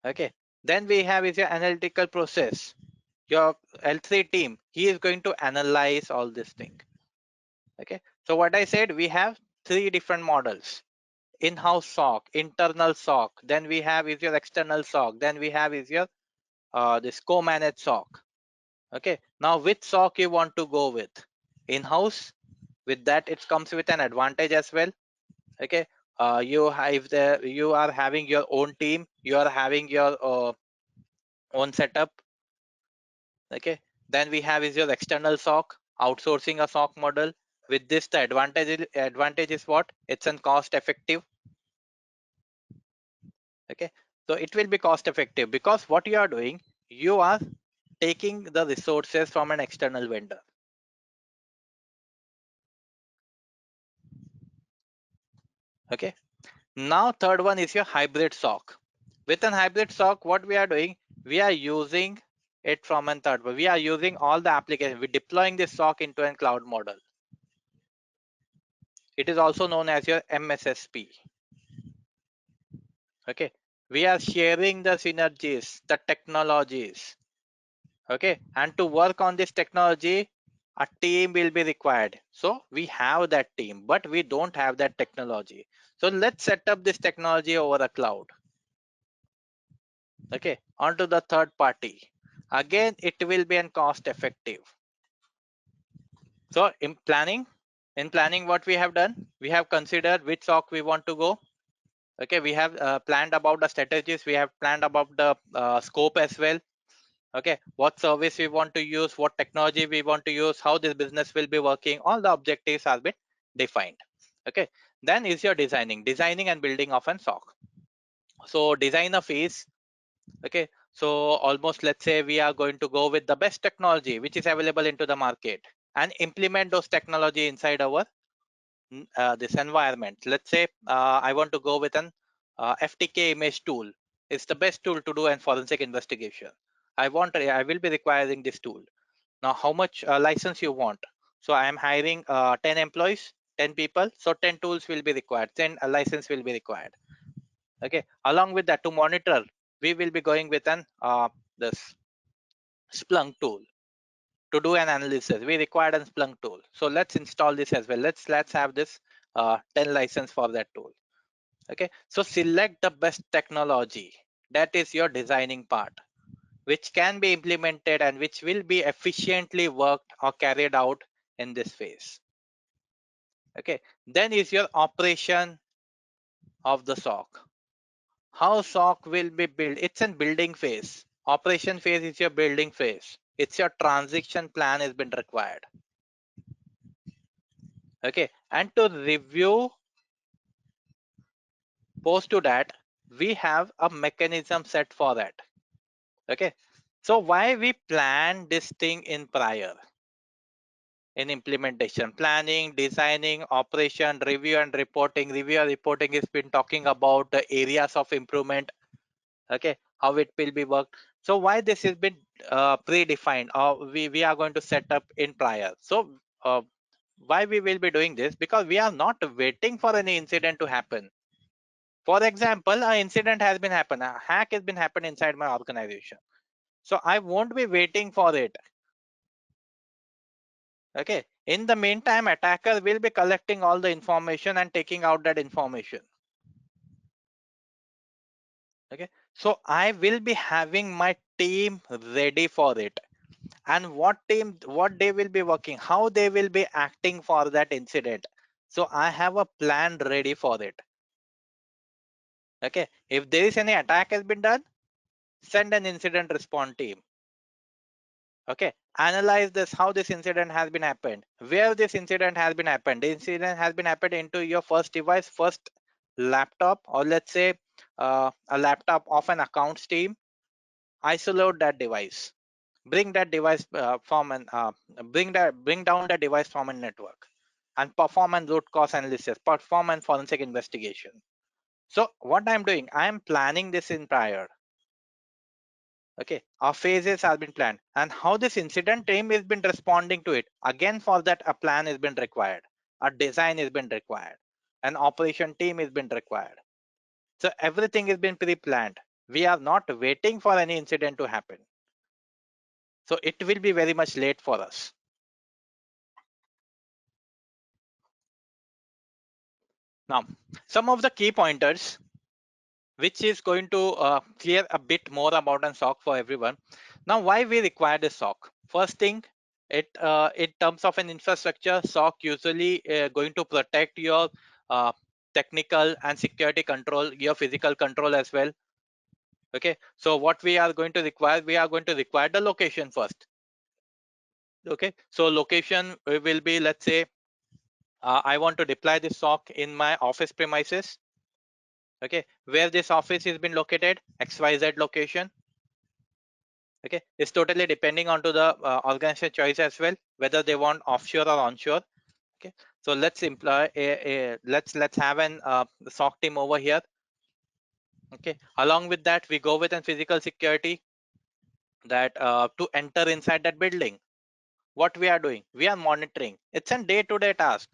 Okay, then we have is your analytical process. Your L3 team, he is going to analyze all this thing. Okay, so what I said, we have 3 different models: in-house SOC, internal SOC, then we have is your external SOC, then we have is your this co-managed SOC. Okay, now which SOC you want to go with? In-house, with that it comes with an advantage as well. Okay, you have you are having your own team, you are having your own setup. Okay, then we have is your external SOC, outsourcing a SOC model. With this, the advantage is what? It's an cost effective. Okay, so it will be cost effective because what you are doing, you are taking the resources from an external vendor. Okay, now third one is your hybrid SOC. With an hybrid SOC, what we are doing, we are using it from a third one. We are using all the applications. We're deploying this SOC into a cloud model. It is also known as your MSSP. Okay, we are sharing the synergies, the technologies. Okay, and to work on this technology, a team will be required. So we have that team, but we don't have that technology. So let's set up this technology over a cloud. Okay, onto the third party. Again, it will be an cost effective. So in planning, what we have done, we have considered which SOC we want to go. Okay, we have planned about the strategies, we have planned about the scope as well. Okay, what service we want to use, what technology we want to use, how this business will be working, all the objectives have been defined. Okay, then is your designing and building of an SOC. So designer phase. Okay, so almost, let's say we are going to go with the best technology which is available into the market and implement those technology inside our this environment. Let's say I want to go with an FTK image tool. It's the best tool to do an forensic investigation. I will be requiring this tool. Now how much license you want? So I am hiring 10 employees, 10 people, so 10 tools will be required, 10 license will be required. Okay, along with that, to monitor, we will be going with an this Splunk tool. To do an analysis, we required a Splunk tool. So let's install this as well. Let's have this 10 license for that tool. Okay, so select the best technology. That is your designing part, which can be implemented and which will be efficiently worked or carried out in this phase. Okay, then is your operation of the SOC. How SOC will be built? It's in building phase. Operation phase is your building phase. It's your transition plan has been required. Okay, and to review, post to that, we have a mechanism set for that. Okay, so why we plan this thing in prior? In implementation, planning, designing, operation, review and reporting. Review and reporting has been talking about the areas of improvement. Okay, how it will be worked. So why this has been predefined, or we are going to set up in prior. So why we will be doing this? Because we are not waiting for any incident to happen. For example, an incident has been happened, a hack has been happened inside my organization. So I won't be waiting for it. Okay, in the meantime, attacker will be collecting all the information and taking out that information. Okay, so I will be having my team ready for it. And what they will be working, how they will be acting for that incident. So I have a plan ready for it. Okay, if there is any attack has been done, send an incident response team. Okay, analyze this, how this incident has been happened, where this incident has been happened. The incident has been happened into your first device, first laptop, or let's say a laptop of an accounts team. Isolate that device, bring that device from an bring down the device from a network, and perform an root cause analysis, perform an forensic investigation. So what I'm doing, I'm planning this in prior. Okay, our phases have been planned, and how this incident team has been responding to it. Again, for that, a plan has been required, a design has been required, an operation team has been required. So everything has been pre-planned. We are not waiting for any incident to happen. So it will be very much late for us. Now, some of the key pointers which is going to clear a bit more about an SOC for everyone. Now, why we require the SOC? First thing, in terms of an infrastructure, SOC usually going to protect your uh, technical and security control, your physical control as well. Okay, so what we are going to require, we are going to require the location first. Okay, so location will be, let's say, I want to deploy this SOC in my office premises. Okay, where this office is been located, XYZ location. Okay, it's totally depending on to the organization choice as well, whether they want offshore or onshore. Okay, so let's employ let's have an SOC team over here. Okay, along with that, we go with a physical security that to enter inside that building. What we are doing, we are monitoring. It's a day-to-day task.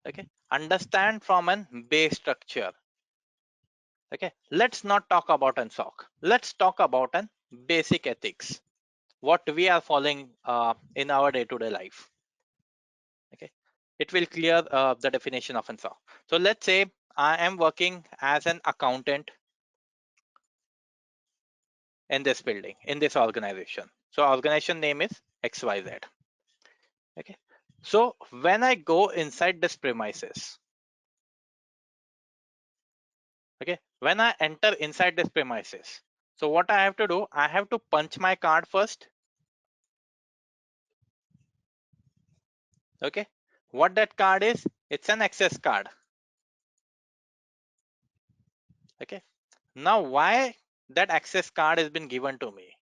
Okay, understand from an base structure. Okay, let's not talk about an SOC. Let's talk about an basic ethics, what we are following in our day-to-day life. Okay, it will clear the definition of an SOC. So let's say I am working as an accountant in this building, in this organization. So organization name is XYZ. Okay, so when I go inside this premises, okay, when I enter inside this premises, so what I have to do, I have to punch my card first. Okay, what that card is, it's an access card. Okay, now why that access card has been given to me?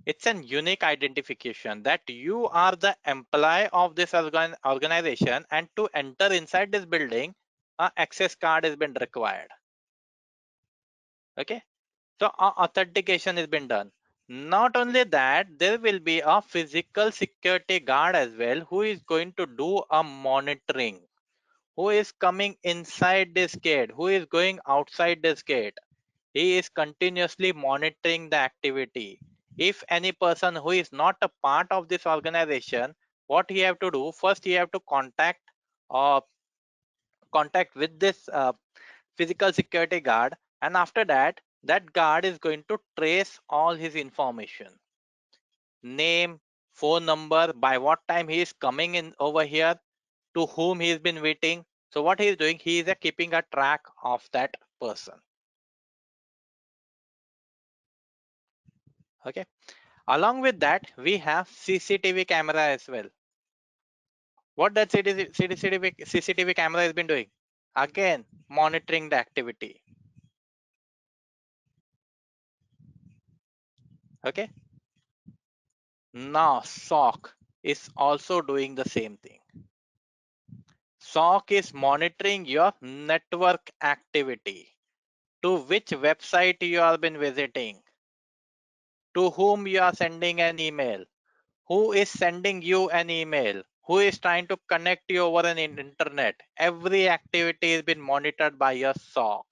It's an unique identification that you are the employee of this organization, and to enter inside this building, a access card has been required. Okay, so authentication has been done. Not only that, there will be a physical security guard as well who is going to do a monitoring, who is coming inside this gate, who is going outside this gate. He is continuously monitoring the activity. If any person who is not a part of this organization, what he have to do, first he have to uh, contact with this physical security guard, and after that, that guard is going to trace all his information, name, phone number, by what time he is coming in over here, to whom he has been waiting. So what he is doing, he is keeping a track of that person. Okay, along with that, we have CCTV camera as well. What that CCTV camera has been doing? Again, monitoring the activity. Okay, now SOC is also doing the same thing. SOC is monitoring your network activity, to which website you have been visiting, to whom you are sending an email, who is sending you an email, who is trying to connect you over an internet. Every activity has been monitored by your SOC.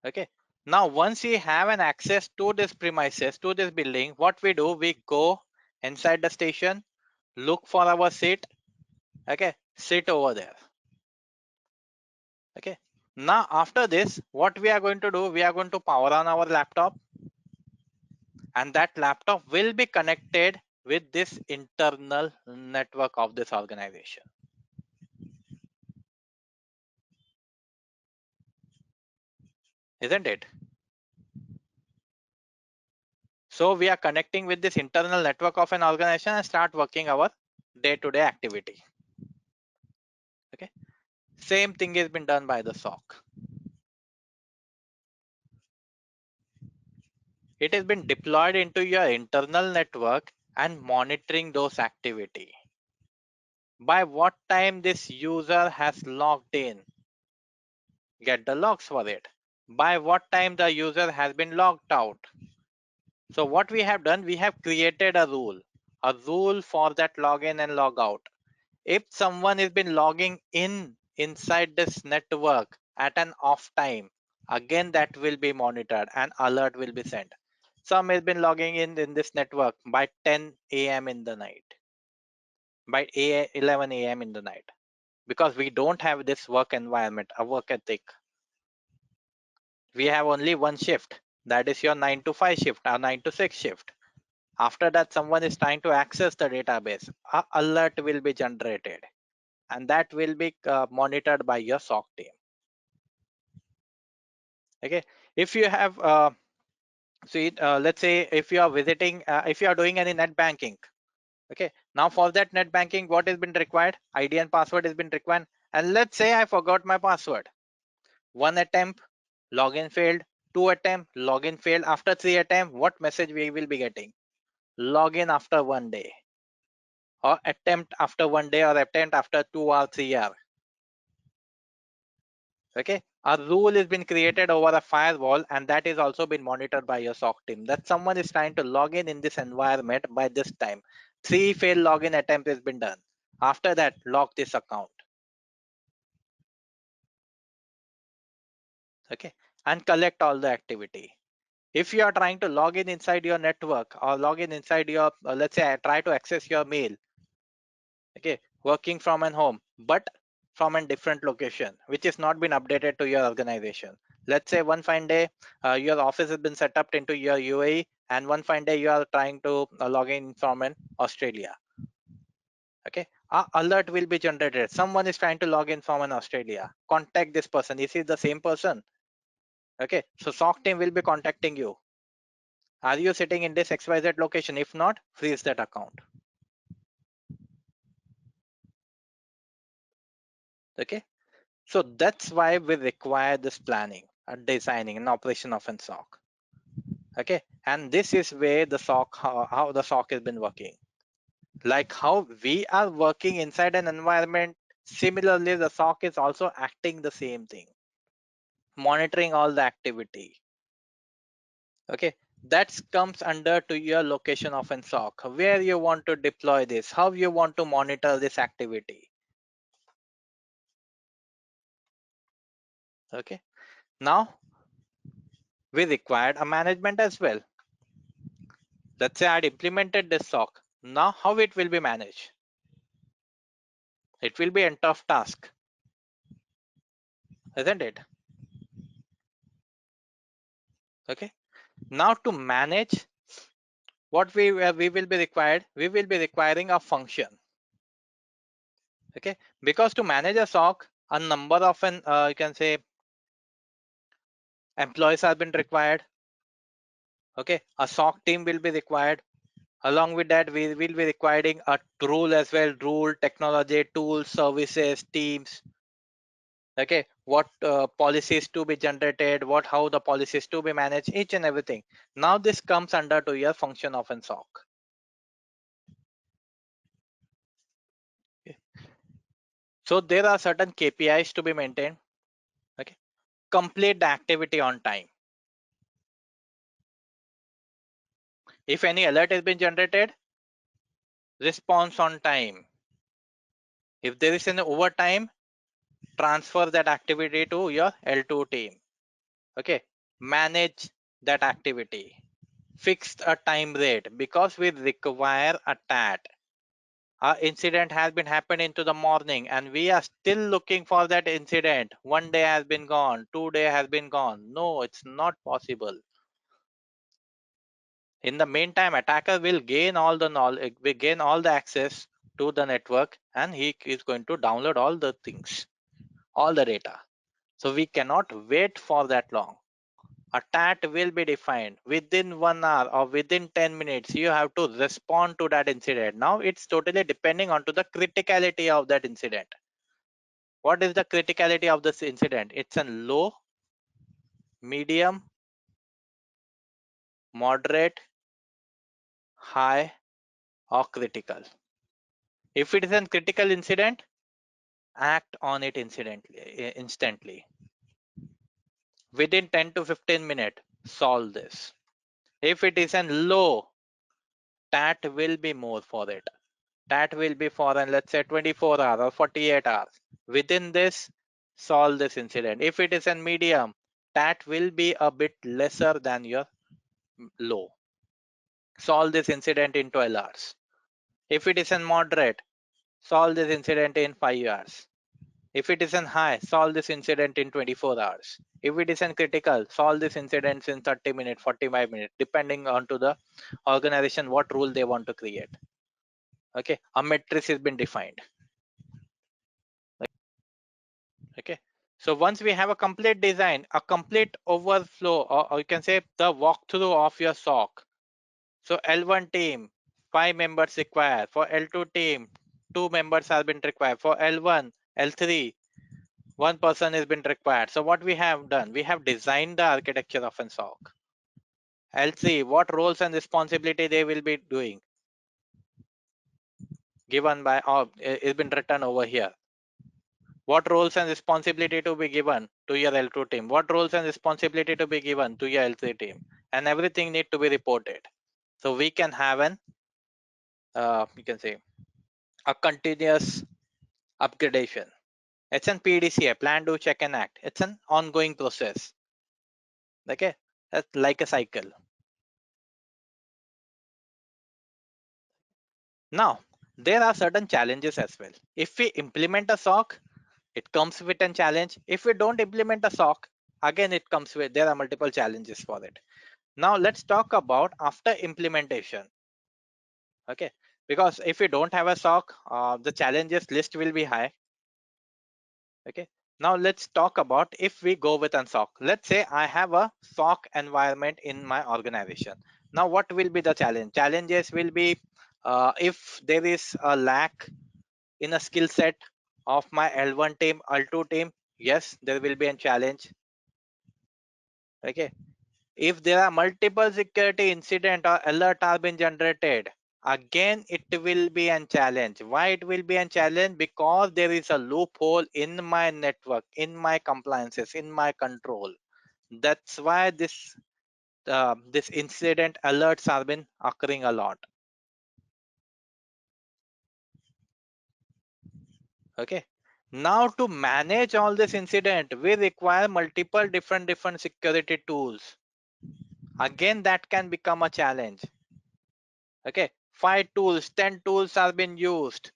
Okay, now once we have an access to this premises, to this building, what we do, we go inside the station, look for our seat. Okay, sit over there. Okay, now after this, what we are going to do, we are going to power on our laptop, and that laptop will be connected with this internal network of this organization, isn't it? So we are connecting with this internal network of an organization and start working our day-to-day activity. Okay, same thing has been done by the SOC. It has been deployed into your internal network and monitoring those activity. by what time this user has logged in, get the logs for it. By what time the user has been logged out. So what we have done, we have created a rule for that login and log out. If someone has been logging in inside this network at an off time, again that will be monitored and alert will be sent. Some has been logging in this network by 10 a.m. in the night, by 11 a.m. in the night, because we don't have this work environment, a work ethic. We have only one shift, that is your 9 to 5 shift or 9 to 6 shift. After that, someone is trying to access the database, a alert will be generated, and that will be monitored by your SOC team. Okay, if you have let's say if you are visiting, if you are doing any net banking. Okay, now for that net banking, what has been required? ID and password has been required, and let's say I forgot my password. One attempt, login failed. Two attempt, login failed. After three attempt, what message we will be getting? Login after 1 day, or attempt after 1 day, or attempt after 2 or 3 hours. Okay, a rule has been created over a firewall, and that is also been monitored by your SOC team, that someone is trying to log in this environment by this time. 3 failed login attempt has been done. After that, lock this account. Okay, and collect all the activity. If you are trying to log in inside your network, or log in inside your, let's say I try to access your mail, okay, working from an home, but from a different location, which is not been updated to your organization. Let's say one fine day, your office has been set up into your UAE, and one fine day you are trying to log in from an Australia. Okay, a alert will be generated. Someone is trying to log in from an Australia. Contact this person. Is he the same person? Okay, so SOC team will be contacting you. Are you sitting in this XYZ location? If not, freeze that account. Okay, so that's why we require this planning and designing and operation of an SOC. Okay, and this is where the SOC, how the SOC has been working. Like how we are working inside an environment, similarly the SOC is also acting the same thing, monitoring all the activity. Okay, that comes under to your location of an SOC, where you want to deploy this, how you want to monitor this activity. Okay, now we required a management as well. Let's say I'd implemented this SOC. Now how it will be managed? It will be a tough task, isn't it? Okay, now to manage, what we will be required, we will be requiring a function. Okay, because to manage a SOC, a number of an you can say employees have been required. Okay, a SOC team will be required. Along with that, we will be requiring a rule as well, rule, technology, tools, services, teams. Okay, what policies to be generated, what how the policies to be managed, each and everything. Now this comes under to your function of an SOC. Okay. So there are certain KPIs to be maintained. Okay, complete the activity on time. If any alert has been generated, response on time. If there is an overtime, transfer that activity to your L2 team. Okay, manage that activity. Fixed a time rate, because we require a TAT. Our incident has been happening into the morning, and we are still looking for that incident. 1 day has been gone, 2 day has been gone. No, it's not possible. In the meantime, attacker will gain all the knowledge, will gain all the access to the network, and he is going to download all the things, all the data. So we cannot wait for that long. A TAT will be defined within 1 hour or within 10 minutes. You have to respond to that incident. Now it's totally depending on to the criticality of that incident. What is the criticality of this incident? It's a low, medium, moderate, high, or critical. If it is a critical incident, act on it instantly. Within 10 to 15 minutes, solve this. If it is a low, that will be more for it. That will be for an, let's say, 24 hours or 48 hours. Within this, solve this incident. If it is a medium, that will be a bit lesser than your low. Solve this incident in 12 hours. If it is a moderate, solve this incident in 5 hours. If it is a high, solve this incident in 24 hours. If it is a critical, solve this incident in 30 minutes, 45 minutes, depending on to the organization, what rule they want to create. Okay, a matrix has been defined. Okay, so once we have a complete design, a complete overflow, or you can say the walkthrough of your SOC. So L1 team, 5 members required. For L2 team, 2 members have been required. For L1, L3, 1 person has been required. So what we have done, we have designed the architecture of an SOC. L3, what roles and responsibility they will be doing, given by, or it's been written over here. What roles and responsibility to be given to your L2 team? What roles and responsibility to be given to your L3 team? And everything need to be reported. So we can have an, you can say, a continuous upgradation. It's an PDCA, plan, do, check, and act. It's an ongoing process. Okay, that's like a cycle. Now, there are certain challenges as well. If we implement a SOC, it comes with a challenge. If we don't implement a SOC, again it comes with, there are multiple challenges for it. Now let's talk about after implementation. Okay, because if we don't have a SOC, the challenges list will be high. Okay, now let's talk about if we go with a SOC. Let's say I have a SOC environment in my organization. Now what will be the challenge? Challenges will be if there is a lack in a skill set of my L1 team, L2 team, yes, there will be a challenge. Okay, if there are multiple security incident or alert have been generated, again it will be a challenge. Why it will be a challenge? Because there is a loophole in my network, in my compliances, in my control. That's why this incident alerts have been occurring a lot. Okay, now to manage all this incident, we require multiple different security tools. Again, that can become a challenge. Okay, 5 tools, 10 tools have been used.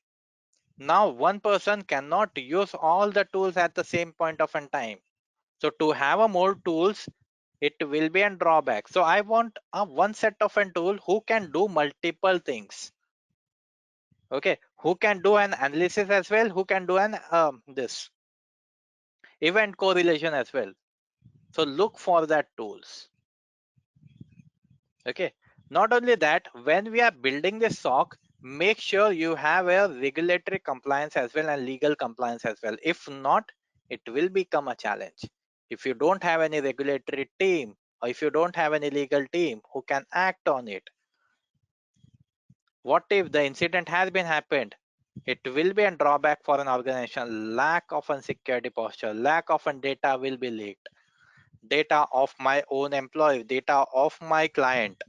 Now one person cannot use all the tools at the same point of time. So to have a more tools, it will be a drawback. So I want a one set of a tool who can do multiple things. Okay, who can do an analysis as well, who can do an this event correlation as well. So look for that tools. Okay, not only that, when we are building this SOC, make sure you have a regulatory compliance as well and legal compliance as well. If not, it will become a challenge. If you don't have any regulatory team, or if you don't have any legal team who can act on it, what if the incident has been happened? It will be a drawback for an organization. Lack of a security posture, lack of a data will be leaked, data of my own employee, data of my client,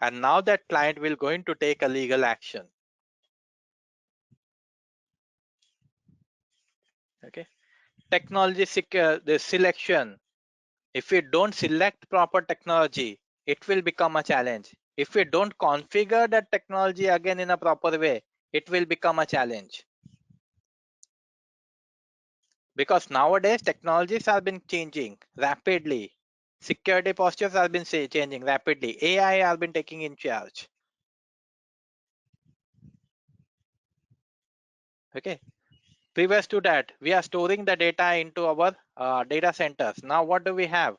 and now that client will going to take a legal action. Okay, technology secure the selection. If we don't select proper technology, it will become a challenge. If we don't configure that technology again in a proper way, it will become a challenge. Because nowadays technologies have been changing rapidly, security postures have been changing rapidly, AI has been taking in charge. Okay, previous to that, we are storing the data into our data centers. Now what do we have?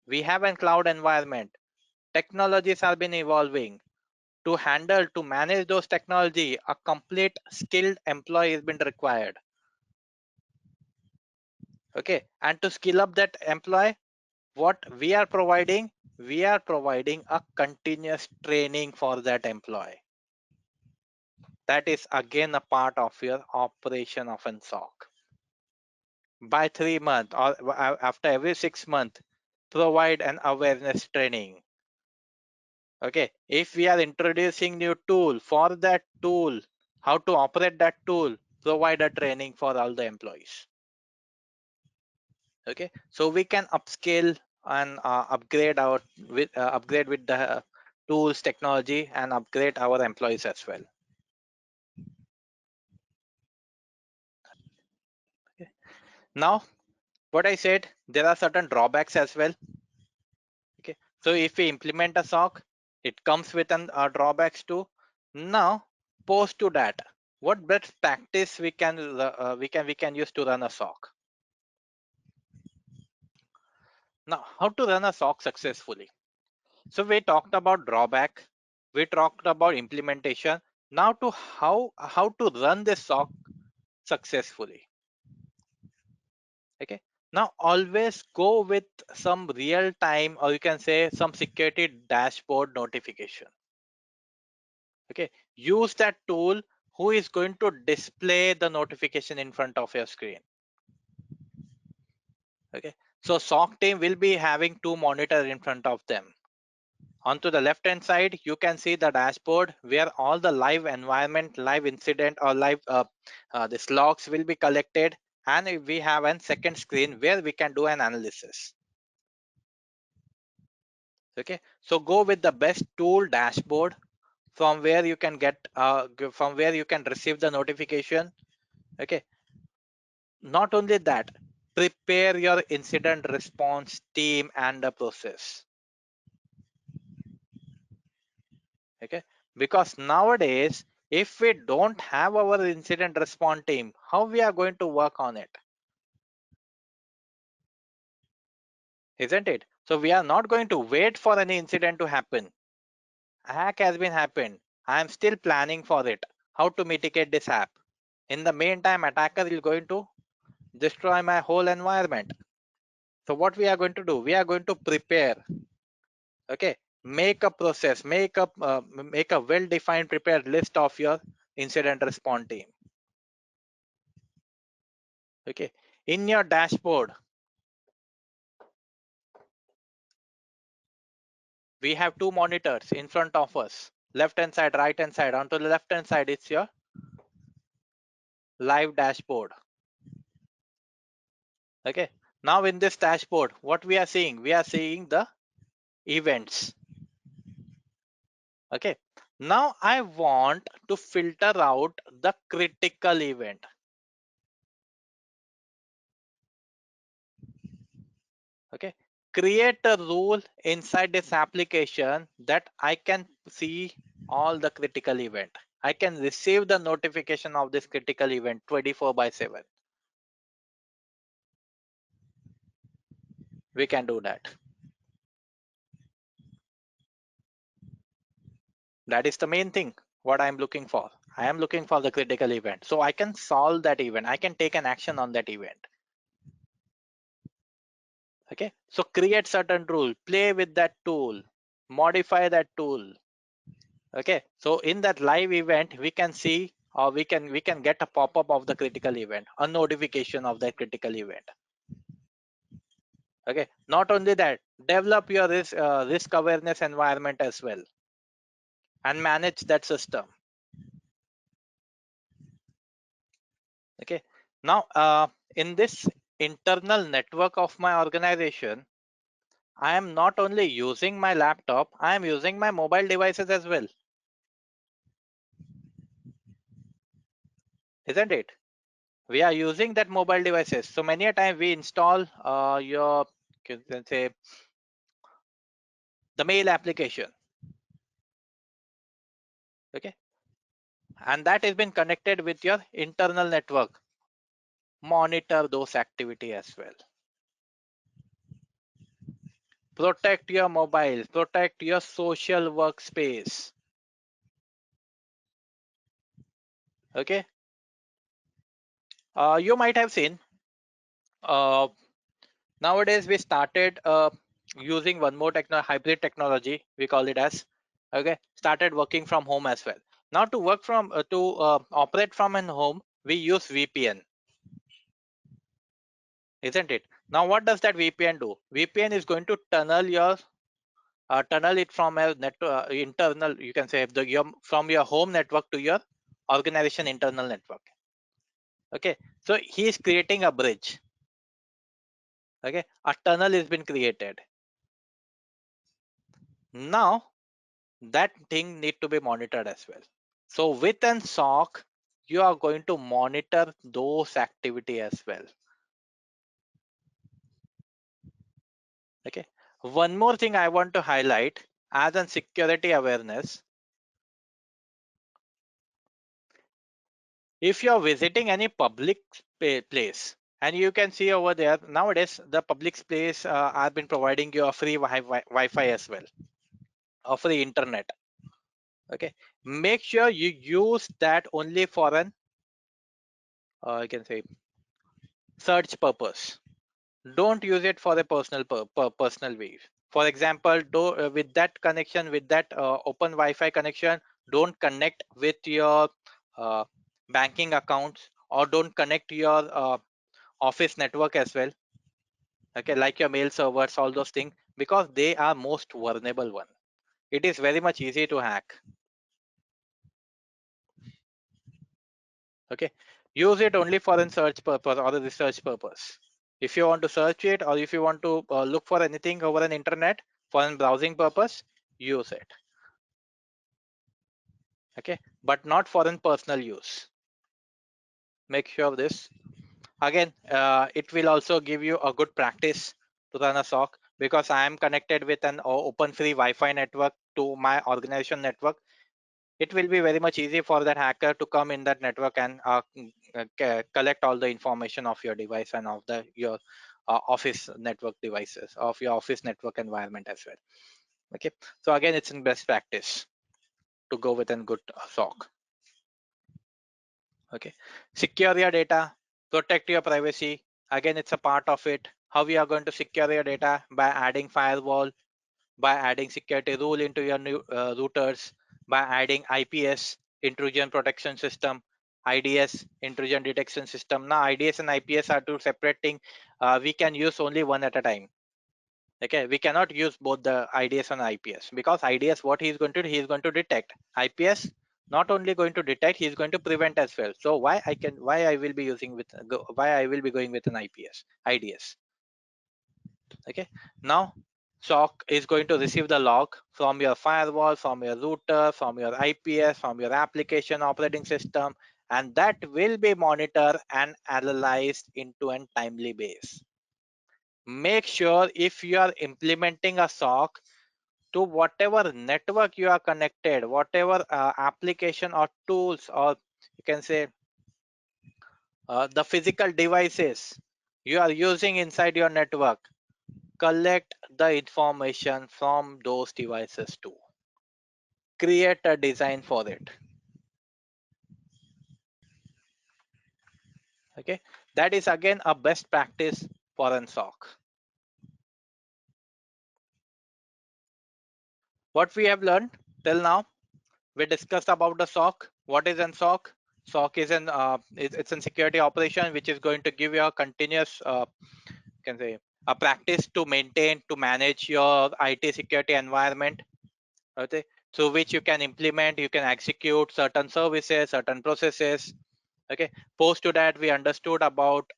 We have a cloud environment. Technologies have been evolving. To handle, to manage those technology, a complete skilled employee has been required. Okay, and to skill up that employee, what we are providing a continuous training for that employee. That is again a part of your operation of an SOC. By 3 months or after every 6 months, provide an awareness training. Okay, if we are introducing new tool, for that tool, how to operate that tool, provide a training for all the employees. Okay, so we can upscale and upgrade with the tools, technology, and upgrade our employees as well. Okay. Now, what I said, there are certain drawbacks as well. Okay, so if we implement a SOC, it comes with an drawbacks too. Now, post to that, what best practice we can use to run a SOC? Now, how to run a SOC successfully? So we talked about drawback, we talked about implementation. Now to how to run this SOC successfully. Okay. Now always go with some real time, or you can say some security dashboard notification. Okay. Use that tool who is going to display the notification in front of your screen. Okay. So SOC team will be having two monitors in front of them. Onto the left hand side, you can see the dashboard where all the live environment, live incident, or live this logs will be collected, and we have a second screen where we can do an analysis. Okay, so go with the best tool dashboard from where you can get from where you can receive the notification. Okay, not only that, prepare your incident response team and the process. Okay, because nowadays if we don't have our incident response team, how we are going to work on it, isn't it? So we are not going to wait for any incident to happen. A hack has been happened, I am still planning for it, how to mitigate this app. In the meantime, attacker is going to destroy my whole environment. So what we are going to do, we are going to prepare. Okay, make a process, make a well defined prepared list of your incident response team. Okay, in your dashboard we have two monitors in front of us, left hand side, right hand side. Onto the left hand side it's your live dashboard. Okay, now in this dashboard what we are seeing, we are seeing the events. Okay, now I want to filter out the critical event. Okay, create a rule inside this application that I can see all the critical event. I can receive the notification of this critical event 24/7. We can do that. That is the main thing what I'm looking for. I am looking for the critical event, so I can solve that event, I can take an action on that event. Okay, so create certain rule, play with that tool, modify that tool. Okay, so in that live event we can see, or we can get a pop-up of the critical event, a notification of that critical event. Okay, not only that, develop your risk awareness environment as well and manage that system. Okay, now in this internal network of my organization, I am not only using my laptop, I am using my mobile devices as well, isn't it? We are using that mobile devices, so many a time we install your, you can say, the mail application. Okay, and that has been connected with your internal network. Monitor those activity as well. Protect your mobile, protect your social workspace. Okay, you might have seen uh, nowadays we started using one more hybrid technology, we call it as. Okay, started working from home as well. Now to work from operate from an home, we use VPN, isn't it? Now what does that VPN do? VPN is going to tunnel it from a internal, you can say, from your home network to your organization internal network. Okay, so he is creating a bridge. Okay, a tunnel has been created. Now that thing need to be monitored as well. So with an SOC, you are going to monitor those activity as well. Okay, one more thing I want to highlight as an security awareness. If you are visiting any public place, and you can see over there nowadays the public place have been providing you a free Wi-Fi as well, or free internet. Okay, make sure you use that only for an you can say search purpose. Don't use it for a personal way. For example, with that connection, with that open Wi-Fi connection, don't connect with your uh, banking accounts, or don't connect your office network as well. Okay, like your mail servers, all those things, because they are most vulnerable one. It is very much easy to hack. Okay, use it only for a search purpose or a research purpose. If you want to search it, or if you want to look for anything over an internet for a browsing purpose, use it. Okay, but not for an personal use. Make sure of this. Again, it will also give you a good practice to run a SOC, because I am connected with an open free Wi-Fi network to my organization network. It will be very much easy for that hacker to come in that network and collect all the information of your device and of your office network devices, of your office network environment as well. Okay, so again, it's in best practice to go with a good SOC. Okay, secure your data, protect your privacy. Again, it's a part of it. How we are going to secure your data? By adding firewall, by adding security rule into your new routers, by adding IPS, intrusion protection system, IDS, intrusion detection system. Now IDS and IPS are two separate things. We can use only one at a time. Okay, we cannot use both the IDS and IPS, because IDS, what he is going to do, he is going to detect. IPS not only going to detect, he is going to prevent as well. So why I will be using with why I will be going with an IDS. Okay, now SOC is going to receive the log from your firewall, from your router, from your IPS, from your application operating system, and that will be monitored and analyzed into a timely base. Make sure if you are implementing a SOC, to whatever network you are connected, whatever application or tools, or you can say the physical devices you are using inside your network, collect the information from those devices too. Create a design for it. Okay, that is again a best practice for an SOC. What we have learned till now, we discussed about the SOC. What is an SOC? SOC is it's a security operation which is going to give you a continuous can say a practice to maintain, to manage your IT security environment. Okay, through which you can implement, you can execute certain services, certain processes. Okay, post to that we understood about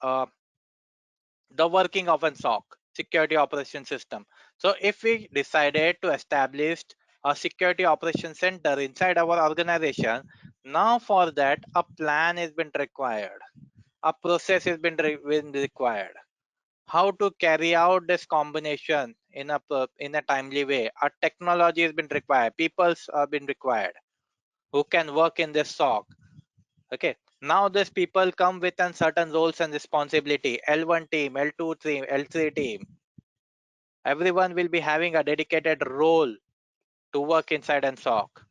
the working of an SOC, security operation system. So if we decided to establish a security operation center inside our organization, now for that a plan has been required, a process has been required. How to carry out this combination in a timely way? A technology has been required. People's have been required who can work in this SOC. Okay. Now these people come with certain roles and responsibility. L1 team, L2 team, L3 team. Everyone will be having a dedicated role to work inside an SOC.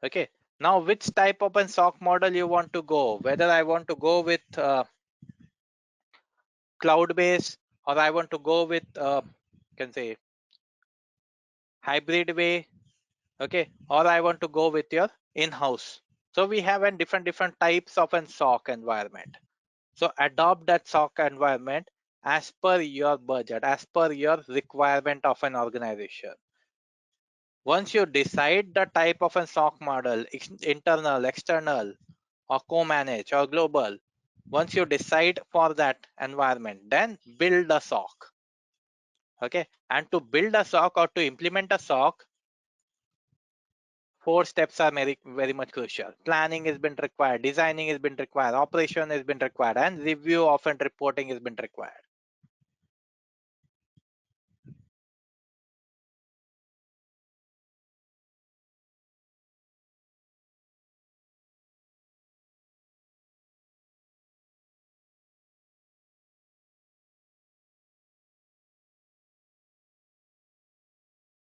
Okay. Now which type of an SOC model you want to go? Whether I want to go with cloud based, or I want to go with can say hybrid way, okay, or I want to go with your in-house. So we have different types of an SOC environment. So adopt that SOC environment as per your budget, as per your requirement of an organization. Once you decide the type of an SOC model, internal, external, or co-manage or global, once you decide for that environment, then build a SOC. Okay, and to build a SOC or to implement a SOC, 4 steps are very much crucial. Planning has been required, designing has been required, operation has been required, and review of and reporting has been required.